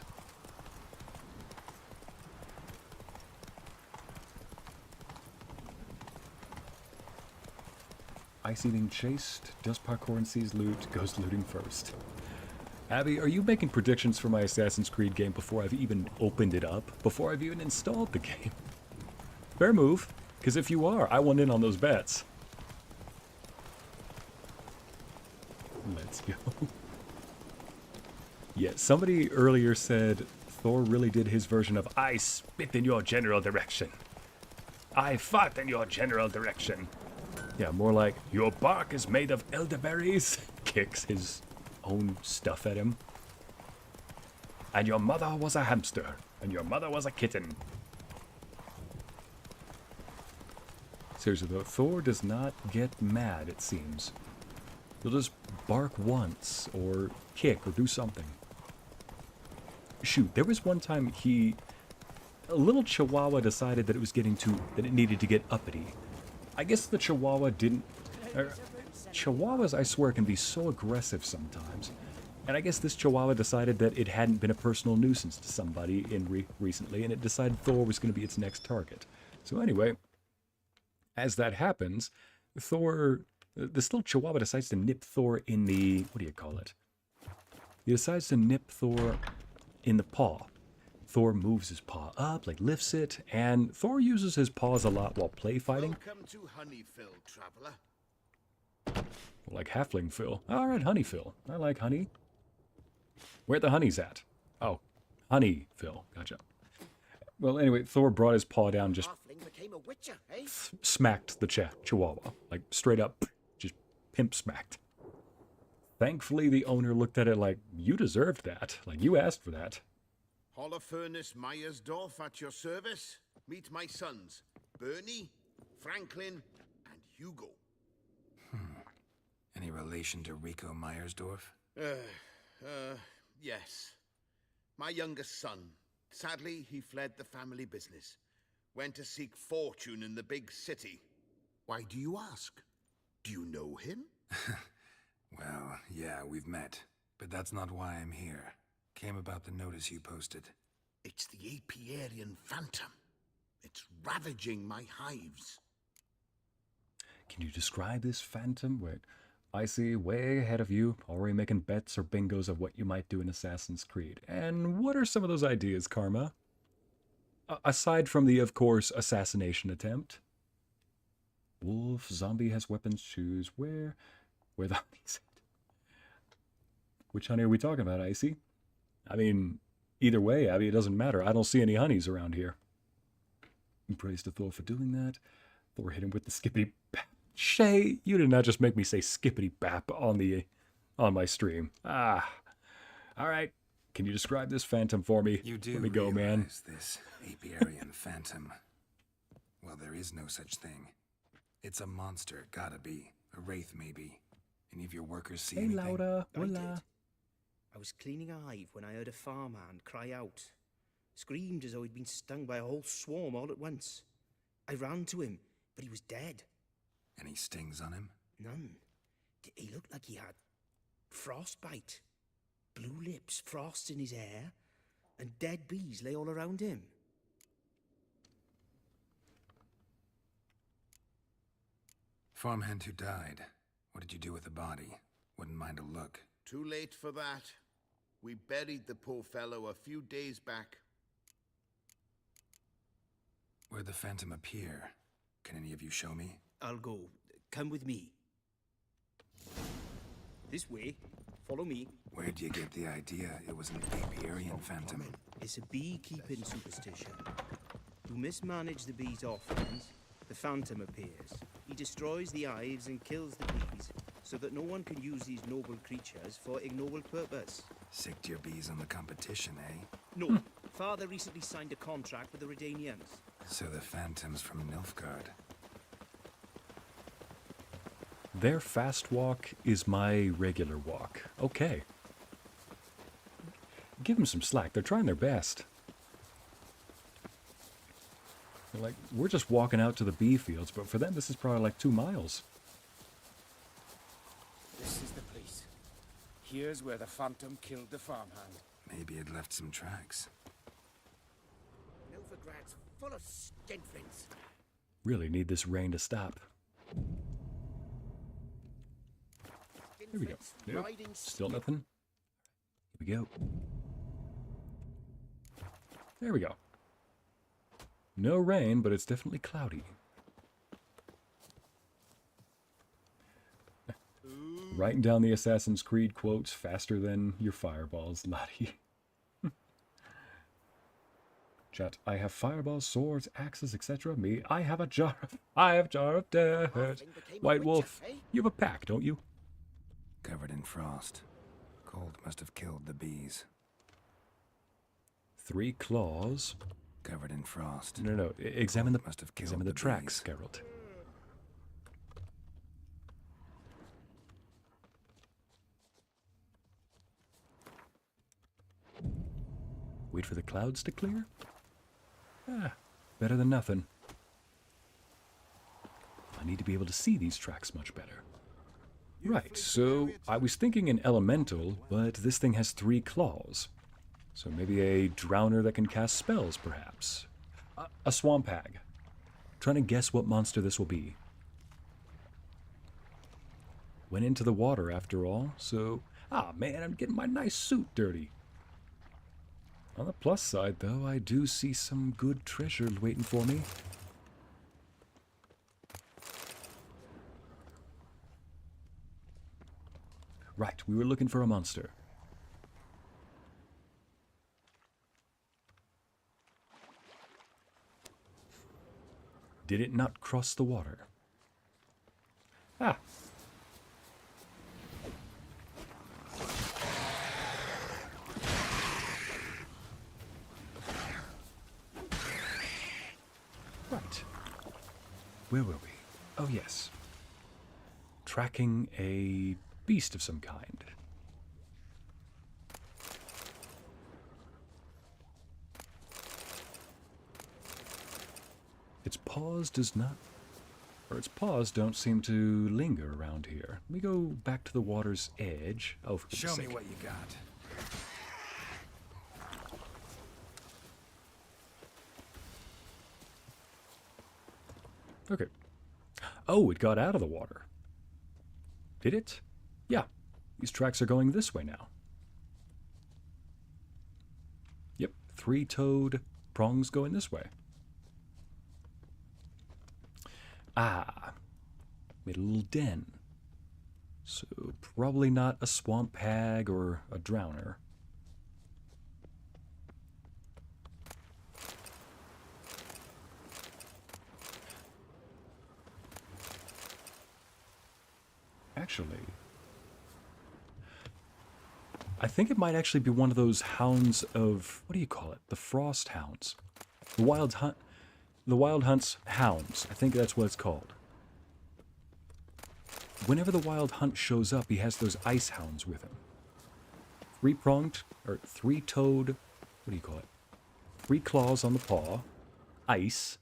Ycey being chased, does parkour and sees loot, goes looting first. Abby, are you making predictions for my Assassin's Creed game before I've even opened it up? Before I've even installed the game? Fair move, because if you are, I want in on those bets. Let's go. Yeah, somebody earlier said Thor really did his version of I spit in your general direction. I fart in your general direction. Yeah, more like your bark is made of elderberries. Kicks his own stuff at him. And your mother was a hamster. And your mother was a kitten. Seriously though, Thor does not get mad, it seems. He'll just bark once, or kick, or do something. Shoot, there was one time a little chihuahua decided that it needed to get uppity. I guess the chihuahua didn't... Chihuahuas, I swear, can be so aggressive sometimes. And I guess this chihuahua decided that it hadn't been a personal nuisance to somebody recently, and it decided Thor was going to be its next target. So anyway, as that happens, this little chihuahua decides to nip Thor in the... what do you call it? He decides to nip Thor in the paw. Thor moves his paw up, like lifts it, and Thor uses his paws a lot while play fighting. Welcome to Honeyfill, traveler. Like Halfling Phil. Alright, Honey Phil. I like honey. Where the honey's at? Oh, Honey Phil. Gotcha. Well, anyway, Thor brought his paw down, just became a witcher, eh? smacked the chihuahua. Like, straight up, just pimp smacked. Thankfully, the owner looked at it like, you deserved that. Like, you asked for that. Holofernes Meyersdorf at your service. Meet my sons, Bernie, Franklin, and Hugo. Any relation to Rico Meyersdorf? Yes. My youngest son. Sadly, he fled the family business. Went to seek fortune in the big city. Why do you ask? Do you know him? Well, yeah, we've met. But that's not why I'm here. Came about the notice you posted. It's the Apiarian Phantom. It's ravaging my hives. Can you describe this phantom? Wait, I see way ahead of you, already making bets or bingos of what you might do in Assassin's Creed. And what are some of those ideas, Karma? Aside from the, of course, assassination attempt. Wolf, zombie has weapons, choose where the honey's at. Which honey are we talking about, Ycey? I mean, either way, Abby, it doesn't matter. I don't see any honeys around here. Praise to Thor for doing that. Thor hit him with the skippity bap. Shay, you did not just make me say skippity bap on my stream. Ah. Alright. Can you describe this phantom for me? You do Let me go, man. This Apiarian Phantom. Well, there is no such thing. It's a monster, gotta be. A wraith, maybe. Any of your workers see anything? Hey, Laura. I did. Hola. I was cleaning a hive when I heard a farmhand cry out. Screamed as though he'd been stung by a whole swarm all at once. I ran to him, but he was dead. Any stings on him? None. He looked like he had frostbite. Blue lips, frost in his hair, and dead bees lay all around him. Farmhand who died. What did you do with the body? Wouldn't mind a look. Too late for that. We buried the poor fellow a few days back. Where'd the Phantom appear? Can any of you show me? I'll go. Come with me. This way. Follow me. Where'd you get the idea it was an Apiarian Phantom? It's a beekeeping superstition. You mismanage the bees' offerings, the Phantom appears. He destroys the hives and kills the bees, so that no one can use these noble creatures for ignoble purpose. Sicked your bees on the competition, eh? No. Father recently signed a contract with the Redanians. So the Phantom's from Nilfgaard. Their fast walk is my regular walk. Okay. Give them some slack. They're trying their best. They're like, we're just walking out to the bee fields, but for them this is probably like 2 miles. This is the place. Here's where the Phantom killed the farmhand. Maybe it left some tracks. Novigrad's full of skinflints. Really need this rain to stop. Here we go. Nope. Still nothing. Here we go. There we go. No rain, but it's definitely cloudy. Writing down the Assassin's Creed quotes faster than your fireballs, Lottie. Chat, I have fireballs, swords, axes, etc. Me, I have a jar of dirt. White Wolf, you have a pack, don't you? Covered in frost. Cold must have killed the bees. 3 claws. Covered in frost. No. Examine the must have killed examine the the tracks, bees. Geralt. Wait for the clouds to clear? Ah, better than nothing. I need to be able to see these tracks much better. Right, so I was thinking an elemental, but this thing has 3 claws. So maybe a drowner that can cast spells, perhaps. A swamp hag. Trying to guess what monster this will be. Went into the water after all, so... Ah, man, I'm getting my nice suit dirty. On the plus side, though, I do see some good treasure waiting for me. Right, we were looking for a monster. Did it not cross the water? Ah. Right. Where were we? Oh, yes. Tracking a beast of some kind. Its paws does not, or its paws don't seem to linger around here. Let me go back to the water's edge. Oh, for goodness sake. Show me what you got. Okay. Oh, it got out of the water. Did it? Yeah. These tracks are going this way now. Yep. 3-toed prongs going this way. Ah. Made a little den. So probably not a swamp hag or a drowner. Actually, I think it might actually be one of those hounds of, what do you call it? The frost hounds. The wild hunt's hounds. I think that's what it's called. Whenever the wild hunt shows up, he has those ice hounds with him. 3-pronged, or 3-toed, what do you call it? 3 claws on the paw, ice.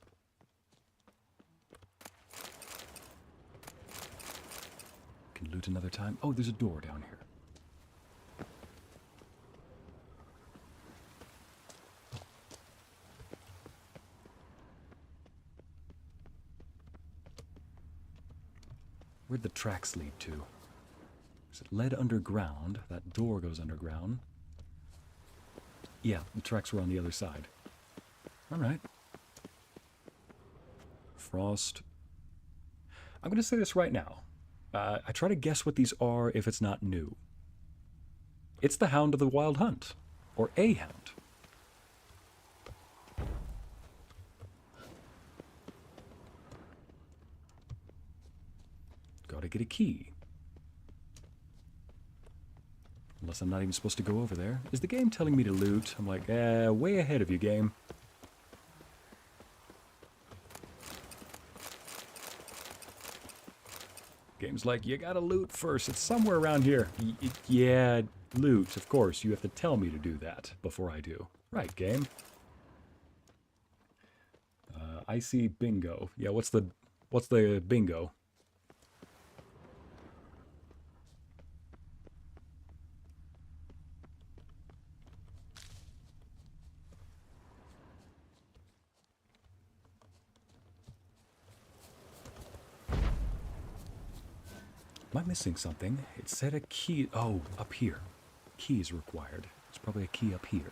Can loot another time. Oh, there's a door down here. Where'd the tracks lead to? Is it led underground? That door goes underground. Yeah, the tracks were on the other side. Alright. Frost. I'm going to say this right now. I try to guess what these are if it's not new. It's the Hound of the Wild Hunt. Or a hound. Gotta get a key. Unless I'm not even supposed to go over there. Is the game telling me to loot? I'm like, way ahead of you, game. Game's like, you gotta loot first. It's somewhere around here. Yeah, loot. Of course, you have to tell me to do that before I do. Right, game. Ycey bingo. Yeah, what's the bingo? Am I missing something? It said a key. Oh, up here. Key is required. It's probably a key up here.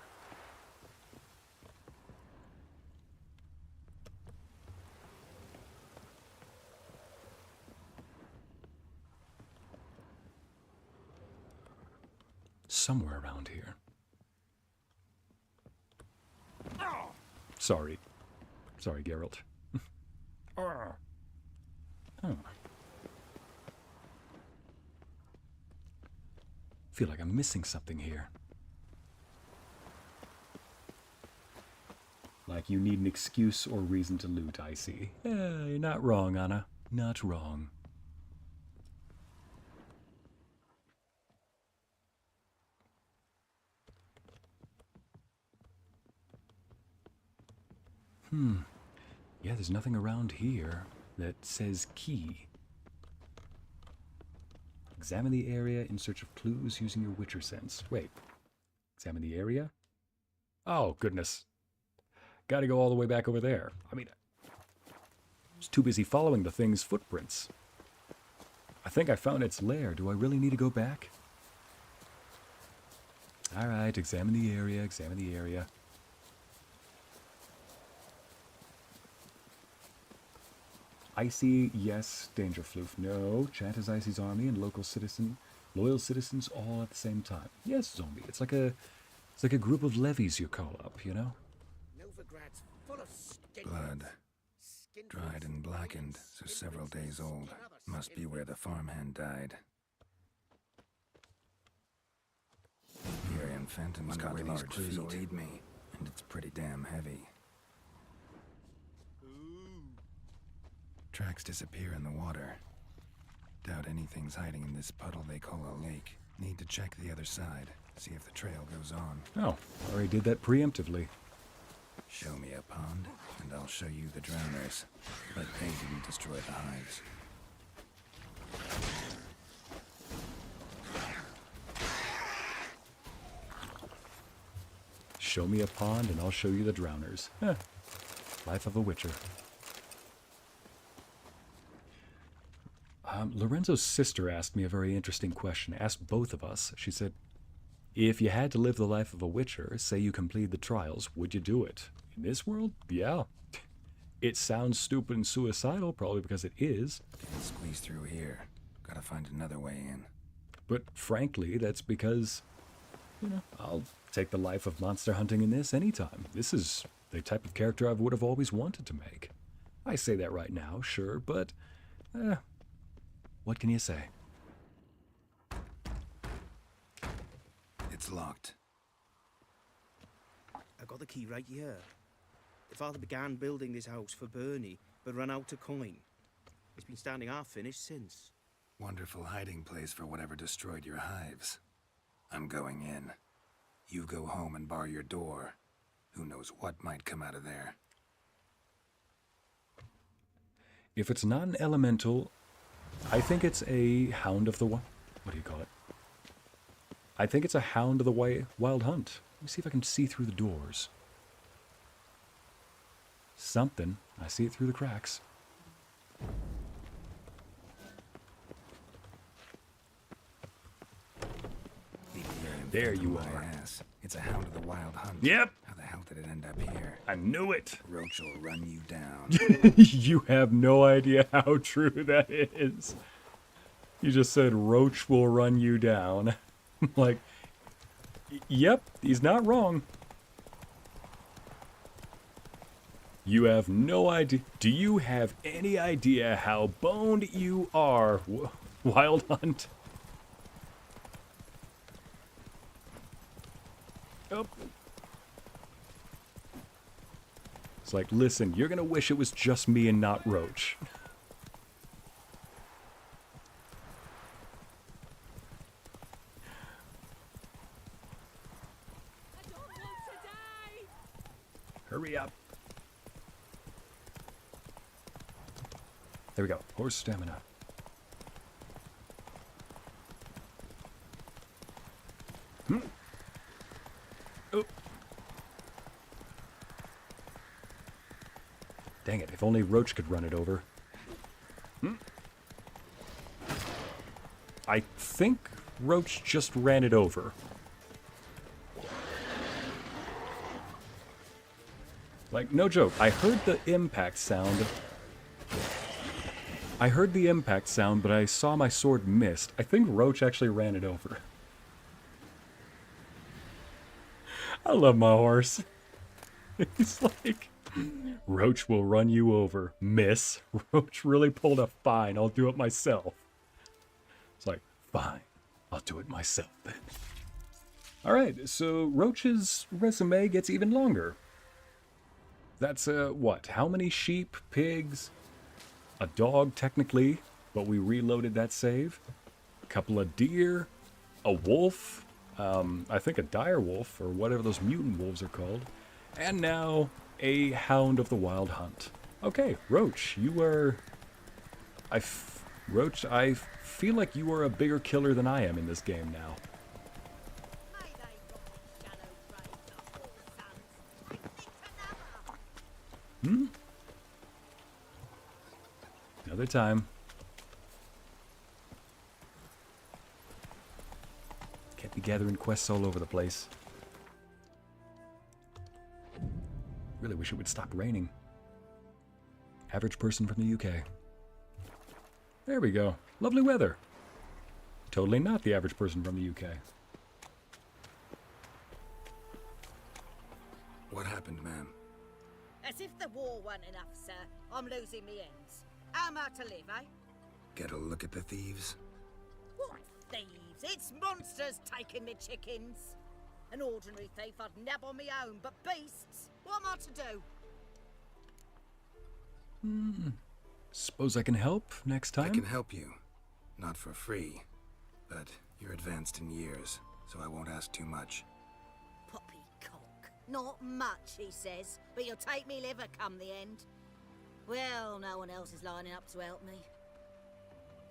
Somewhere around here. Sorry. Sorry, Geralt. Oh. Feel like I'm missing something here. Like you need an excuse or reason to loot, Ycey. You're not wrong, Anna. Not wrong. Yeah, there's nothing around here that says key. Examine the area in search of clues using your Witcher sense. Wait. Examine the area? Oh, goodness. Gotta go all the way back over there. I mean, I was too busy following the thing's footprints. I think I found its lair. Do I really need to go back? Alright, examine the area, examine the area. Ycey, yes. Dangerfloof, no. Chat is Ycey's army and loyal citizens all at the same time. Yes, zombie. It's like a group of levies you call up, you know? Novigrad's full of Blood. Dried and blackened, so several days old. Must be where the farmhand died. Apiarian Phantom's got large feet, aid me, and it's pretty damn heavy. Tracks disappear in the water. Doubt anything's hiding in this puddle they call a lake. Need to check the other side, see if the trail goes on. Oh, already did that preemptively. Show me a pond, and I'll show you the drowners. But they didn't destroy the hives. Show me a pond and I'll show you the drowners. Huh. Life of a Witcher. Lorenzo's sister asked me a very interesting question. Asked both of us. She said, if you had to live the life of a Witcher, say you completed the trials, would you do it? In this world? Yeah. It sounds stupid and suicidal, probably because it is. Can't squeeze through here. Gotta find another way in. But frankly, that's because, you know, I'll take the life of monster hunting in this anytime. This is the type of character I would have always wanted to make. I say that right now, sure, but what can you say? It's locked. I got the key right here. The father began building this house for Bernie, but ran out of coin. It's been standing half finished since. Wonderful hiding place for whatever destroyed your hives. I'm going in. You go home and bar your door. Who knows what might come out of there. If it's not an elemental, I think it's a hound of the what do you call it? I think it's a hound of the wild hunt. Let me see if I can see through the doors. Something. I see it through the cracks. There you are. Ass. It's a hound of the wild hunt. Yep. How the hell did it end up here? I knew it. Roach will run you down. You have no idea how true that is. You just said Roach will run you down. Like, yep, he's not wrong. You have no idea. Do you have any idea how boned you are, Wild Hunt? Oh. It's like, listen, you're gonna wish it was just me and not Roach. Hurry up. There we go. Horse stamina. Oh. Dang it, if only Roach could run it over. I think Roach just ran it over. Like, no joke, I heard the impact sound. But I saw my sword missed. I think Roach actually ran it over. I love my horse. He's like, Roach will run you over. Miss. Roach really pulled a fine. I'll do it myself. It's like, fine. I'll do it myself then. Alright, so Roach's resume gets even longer. That's, what? How many sheep, pigs, a dog, technically, but we reloaded that save. A couple of deer, a wolf, I think a dire wolf, or whatever those mutant wolves are called. And now, a Hound of the Wild Hunt. Okay, Roach, you were... Roach, I feel like you are a bigger killer than I am in this game now. Another time. Can't be gathering quests all over the place. Really wish it would stop raining. Average person from the UK. There we go. Lovely weather. Totally not the average person from the UK. What happened, ma'am? As if the war weren't enough, sir. I'm losing me ends. How am I to live, eh? Get a look at the thieves? What thieves? It's monsters taking me chickens. An ordinary thief I'd nab on me own, but beasts? What am I to do? Suppose I can help next time? I can help you. Not for free. But you're advanced in years, so I won't ask too much. Poppycock. Not much, he says, but you'll take me liver come the end. Well, no one else is lining up to help me.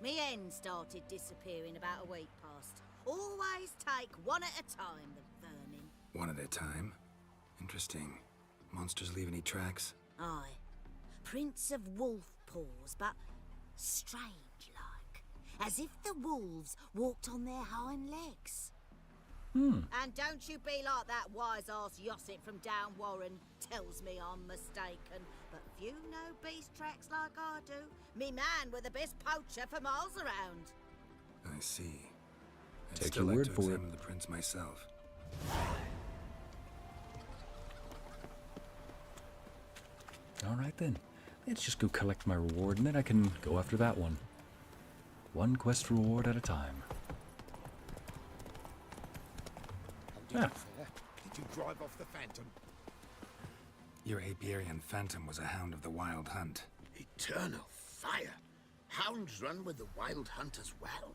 Me hen started disappearing about a week past. Always take one at a time, the vermin. One at a time? Interesting. Monsters leave any tracks? Aye. Prints of wolf paws, but strange-like. As if the wolves walked on their hind legs. And don't you be like that wise-ass Ycey from down Warren tells me I'm mistaken. But few know beast tracks like I do. Me man were the best poacher for miles around. I see. I'd Take still your like word to for it. examine the prints myself. Alright then. Let's just go collect my reward and then I can go after that one. One quest reward at a time. Did you drive off the Phantom? Your Apiarian Phantom was a hound of the Wild Hunt. Eternal fire. Hounds run with the Wild Hunt as well.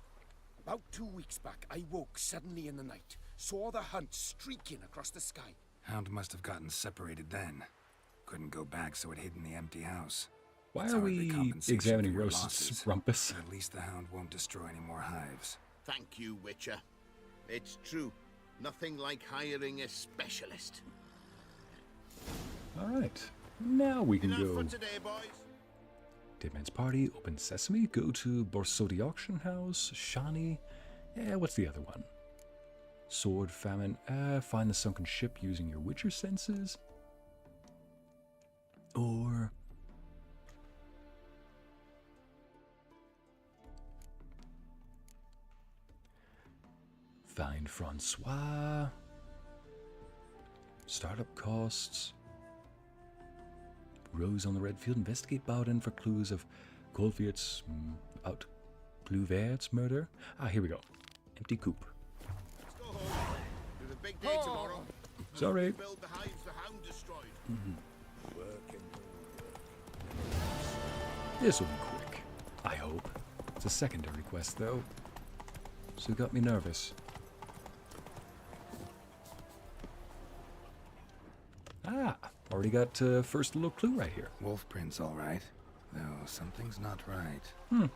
About 2 weeks back, I woke suddenly in the night. Saw the hunt streaking across the sky. Hound must have gotten separated then. Couldn't go back, so it hid in the empty house. Why It's are hardly we compensation examining for your Roast's losses, rumpus? but at least the hound won't destroy any more hives. Thank you, Witcher. It's true. Nothing like hiring a specialist. Alright. Now we can Enough go. for today, boys. Dead Man's Party, Open Sesame, go to Borsodi Auction House, Shani. What's the other one? Sword Famine. Find the sunken ship using your Witcher senses. Or... Find Francois. Startup costs. Rose on the red field. Investigate Bowden for clues of Goldfield's about Cluvert's murder. Ah, here we go. Empty coop. Let's go home. Do the big day tomorrow. Sorry. Build the hives the hound destroyed. This will be quick. I hope. It's a secondary quest, though. So it got me nervous. Ah, already got first little clue right here. Wolf prints, all right. Though something's not right.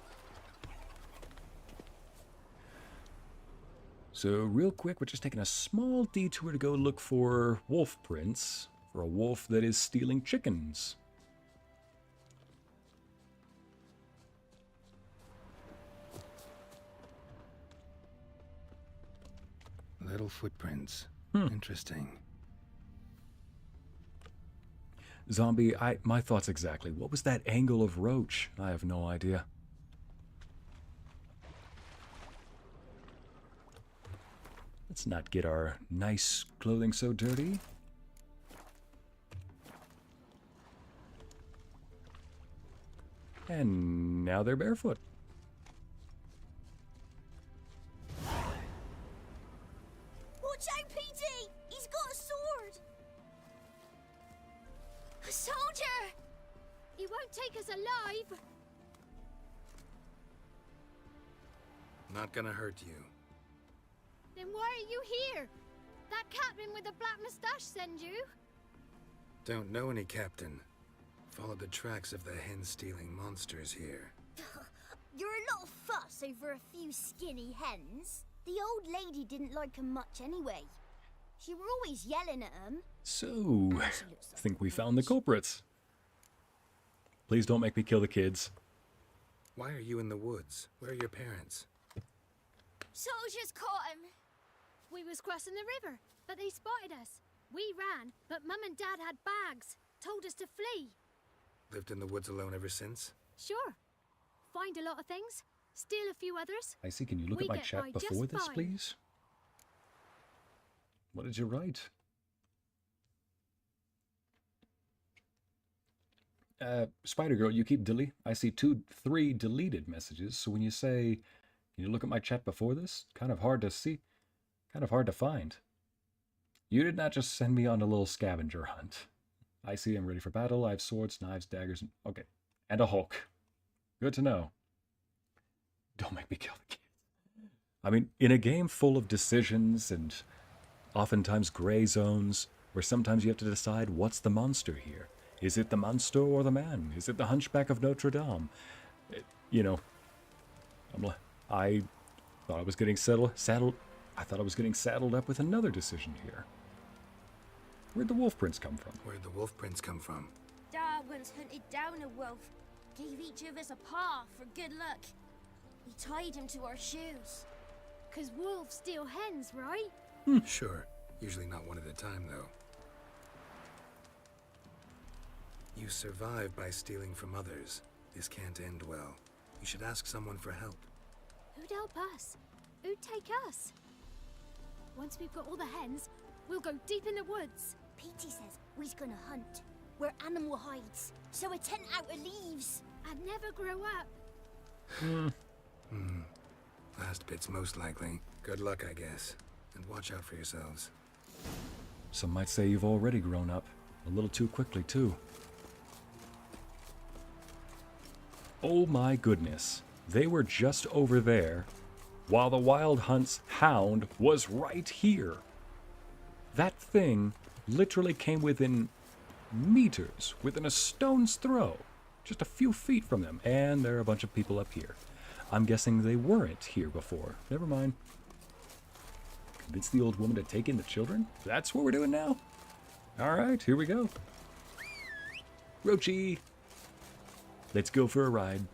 So real quick, we're just taking a small detour to go look for wolf prints for a wolf that is stealing chickens. Little footprints. Interesting. Zombie, my thoughts exactly. What was that angle of Roach? I have no idea. Let's not get our nice clothing so dirty. And now they're barefoot. Watch out, PD! He's got a sword! A soldier! He won't take us alive! Not gonna hurt you. Then why are you here? That captain with the black moustache send you? Don't know any, Captain. Followed the tracks of the hen-stealing monsters here. You're a lot of fuss over a few skinny hens. The old lady didn't like 'em much anyway. She were always yelling at 'em. So, I think we found the culprits. Please don't make me kill the kids. Why are you in the woods? Where are your parents? Soldiers caught 'em. We was crossing the river, but they spotted us. We ran, but Mum and Dad had bags. Told us to flee. Lived in the woods alone ever since? Sure. Find a lot of things. Steal a few others. Ycey, can you look at my chat before this, please? What did you write? Spider-Girl, you keep I see 3 deleted messages, so when you say, can you look at my chat before this? Kind of hard to see. Kind of hard to find. You did not just send me on a little scavenger hunt. Ycey, I'm ready for battle. I have swords, knives, daggers, and... okay. And a Hulk. Good to know. Don't make me kill the kids. I mean, in a game full of decisions and oftentimes gray zones, where sometimes you have to decide what's the monster here. Is it the monster or the man? Is it the Hunchback of Notre Dame? You know, I thought I was getting I thought I was getting saddled up with another decision here. Where'd the wolf prince come from? Where'd the wolf prince come from? Dad once hunted down a wolf. Gave each of us a paw for good luck. He tied him to our shoes. 'Cause wolves steal hens, right? Sure. Usually not one at a time, though. You survive by stealing from others. This can't end well. You should ask someone for help. Who'd help us? Who'd take us? Once we've got all the hens, we'll go deep in the woods. Petey says we's gonna hunt. We're animal hides, so a tent out of leaves. And never grow up. Last bit's most likely. Good luck, I guess. And watch out for yourselves. Some might say you've already grown up. A little too quickly, too. Oh my goodness. They were just over there, while the Wild Hunt's hound was right here. That thing literally came within meters, within a stone's throw. Just a few feet from them, and there are a bunch of people up here. I'm guessing they weren't here before. Never mind. Convince the old woman to take in the children? That's what we're doing now? Alright, here we go. Roachy! Let's go for a ride.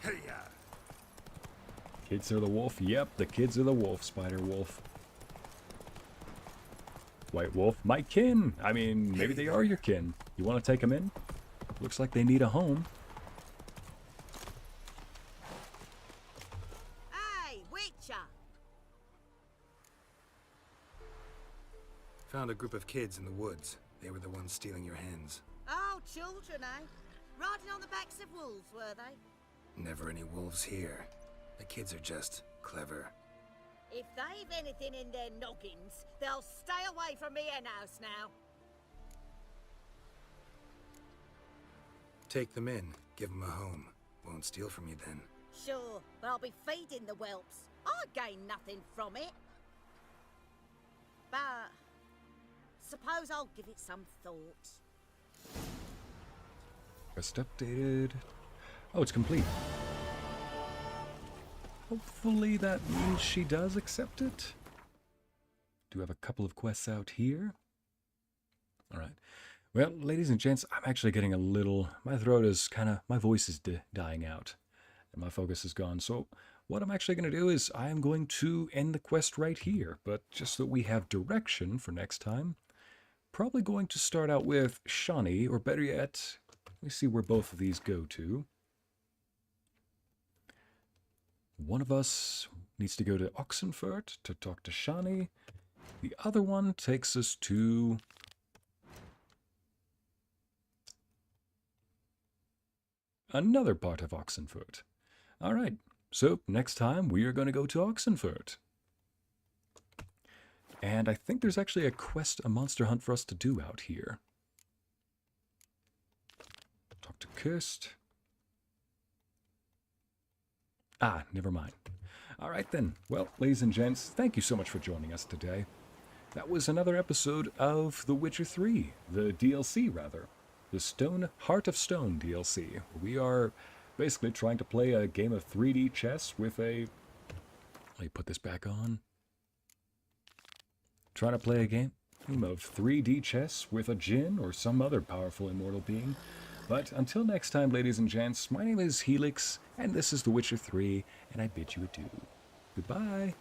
Hey-ya! Kids are the wolf? Yep, the kids are the wolf, Spider Wolf. White Wolf, my kin! I mean, maybe they are your kin. You want to take them in? Looks like they need a home. Hey, Witcher! Found a group of kids in the woods. They were the ones stealing your hens. Oh, children, eh? Riding on the backs of wolves, were they? Never any wolves here. The kids are just clever. If they've anything in their noggins, they'll stay away from me hen house now. Take them in. Give them a home. Won't steal from you then. Sure, but I'll be feeding the whelps. I gain nothing from it. But suppose I'll give it some thought. Quest updated. Oh, it's complete. Hopefully that means she does accept it. Do have a couple of quests out here. Alright. Well, ladies and gents, I'm actually getting a little... my throat is my voice is dying out. And my focus is gone. So what I'm actually going to do is I'm going to end the quest right here. But just so we have direction for next time, probably going to start out with Shani, or better yet, let me see where both of these go to. One of us needs to go to Oxenfurt to talk to Shani. The other one takes us to... another part of Oxenfurt. Alright, so next time we are going to go to Oxenfurt. And I think there's actually a quest, a monster hunt for us to do out here. Talk to Kirst. Ah, never mind. Alright then, well, ladies and gents, thank you so much for joining us today. That was another episode of The Witcher 3, the DLC rather. The Heart of Stone DLC. We are basically trying to play a game of 3D chess with a... Let me put this back on. Trying to play a game of 3D chess with a djinn or some other powerful immortal being. But until next time, ladies and gents, my name is Helix, and this is The Witcher 3, and I bid you adieu. Goodbye.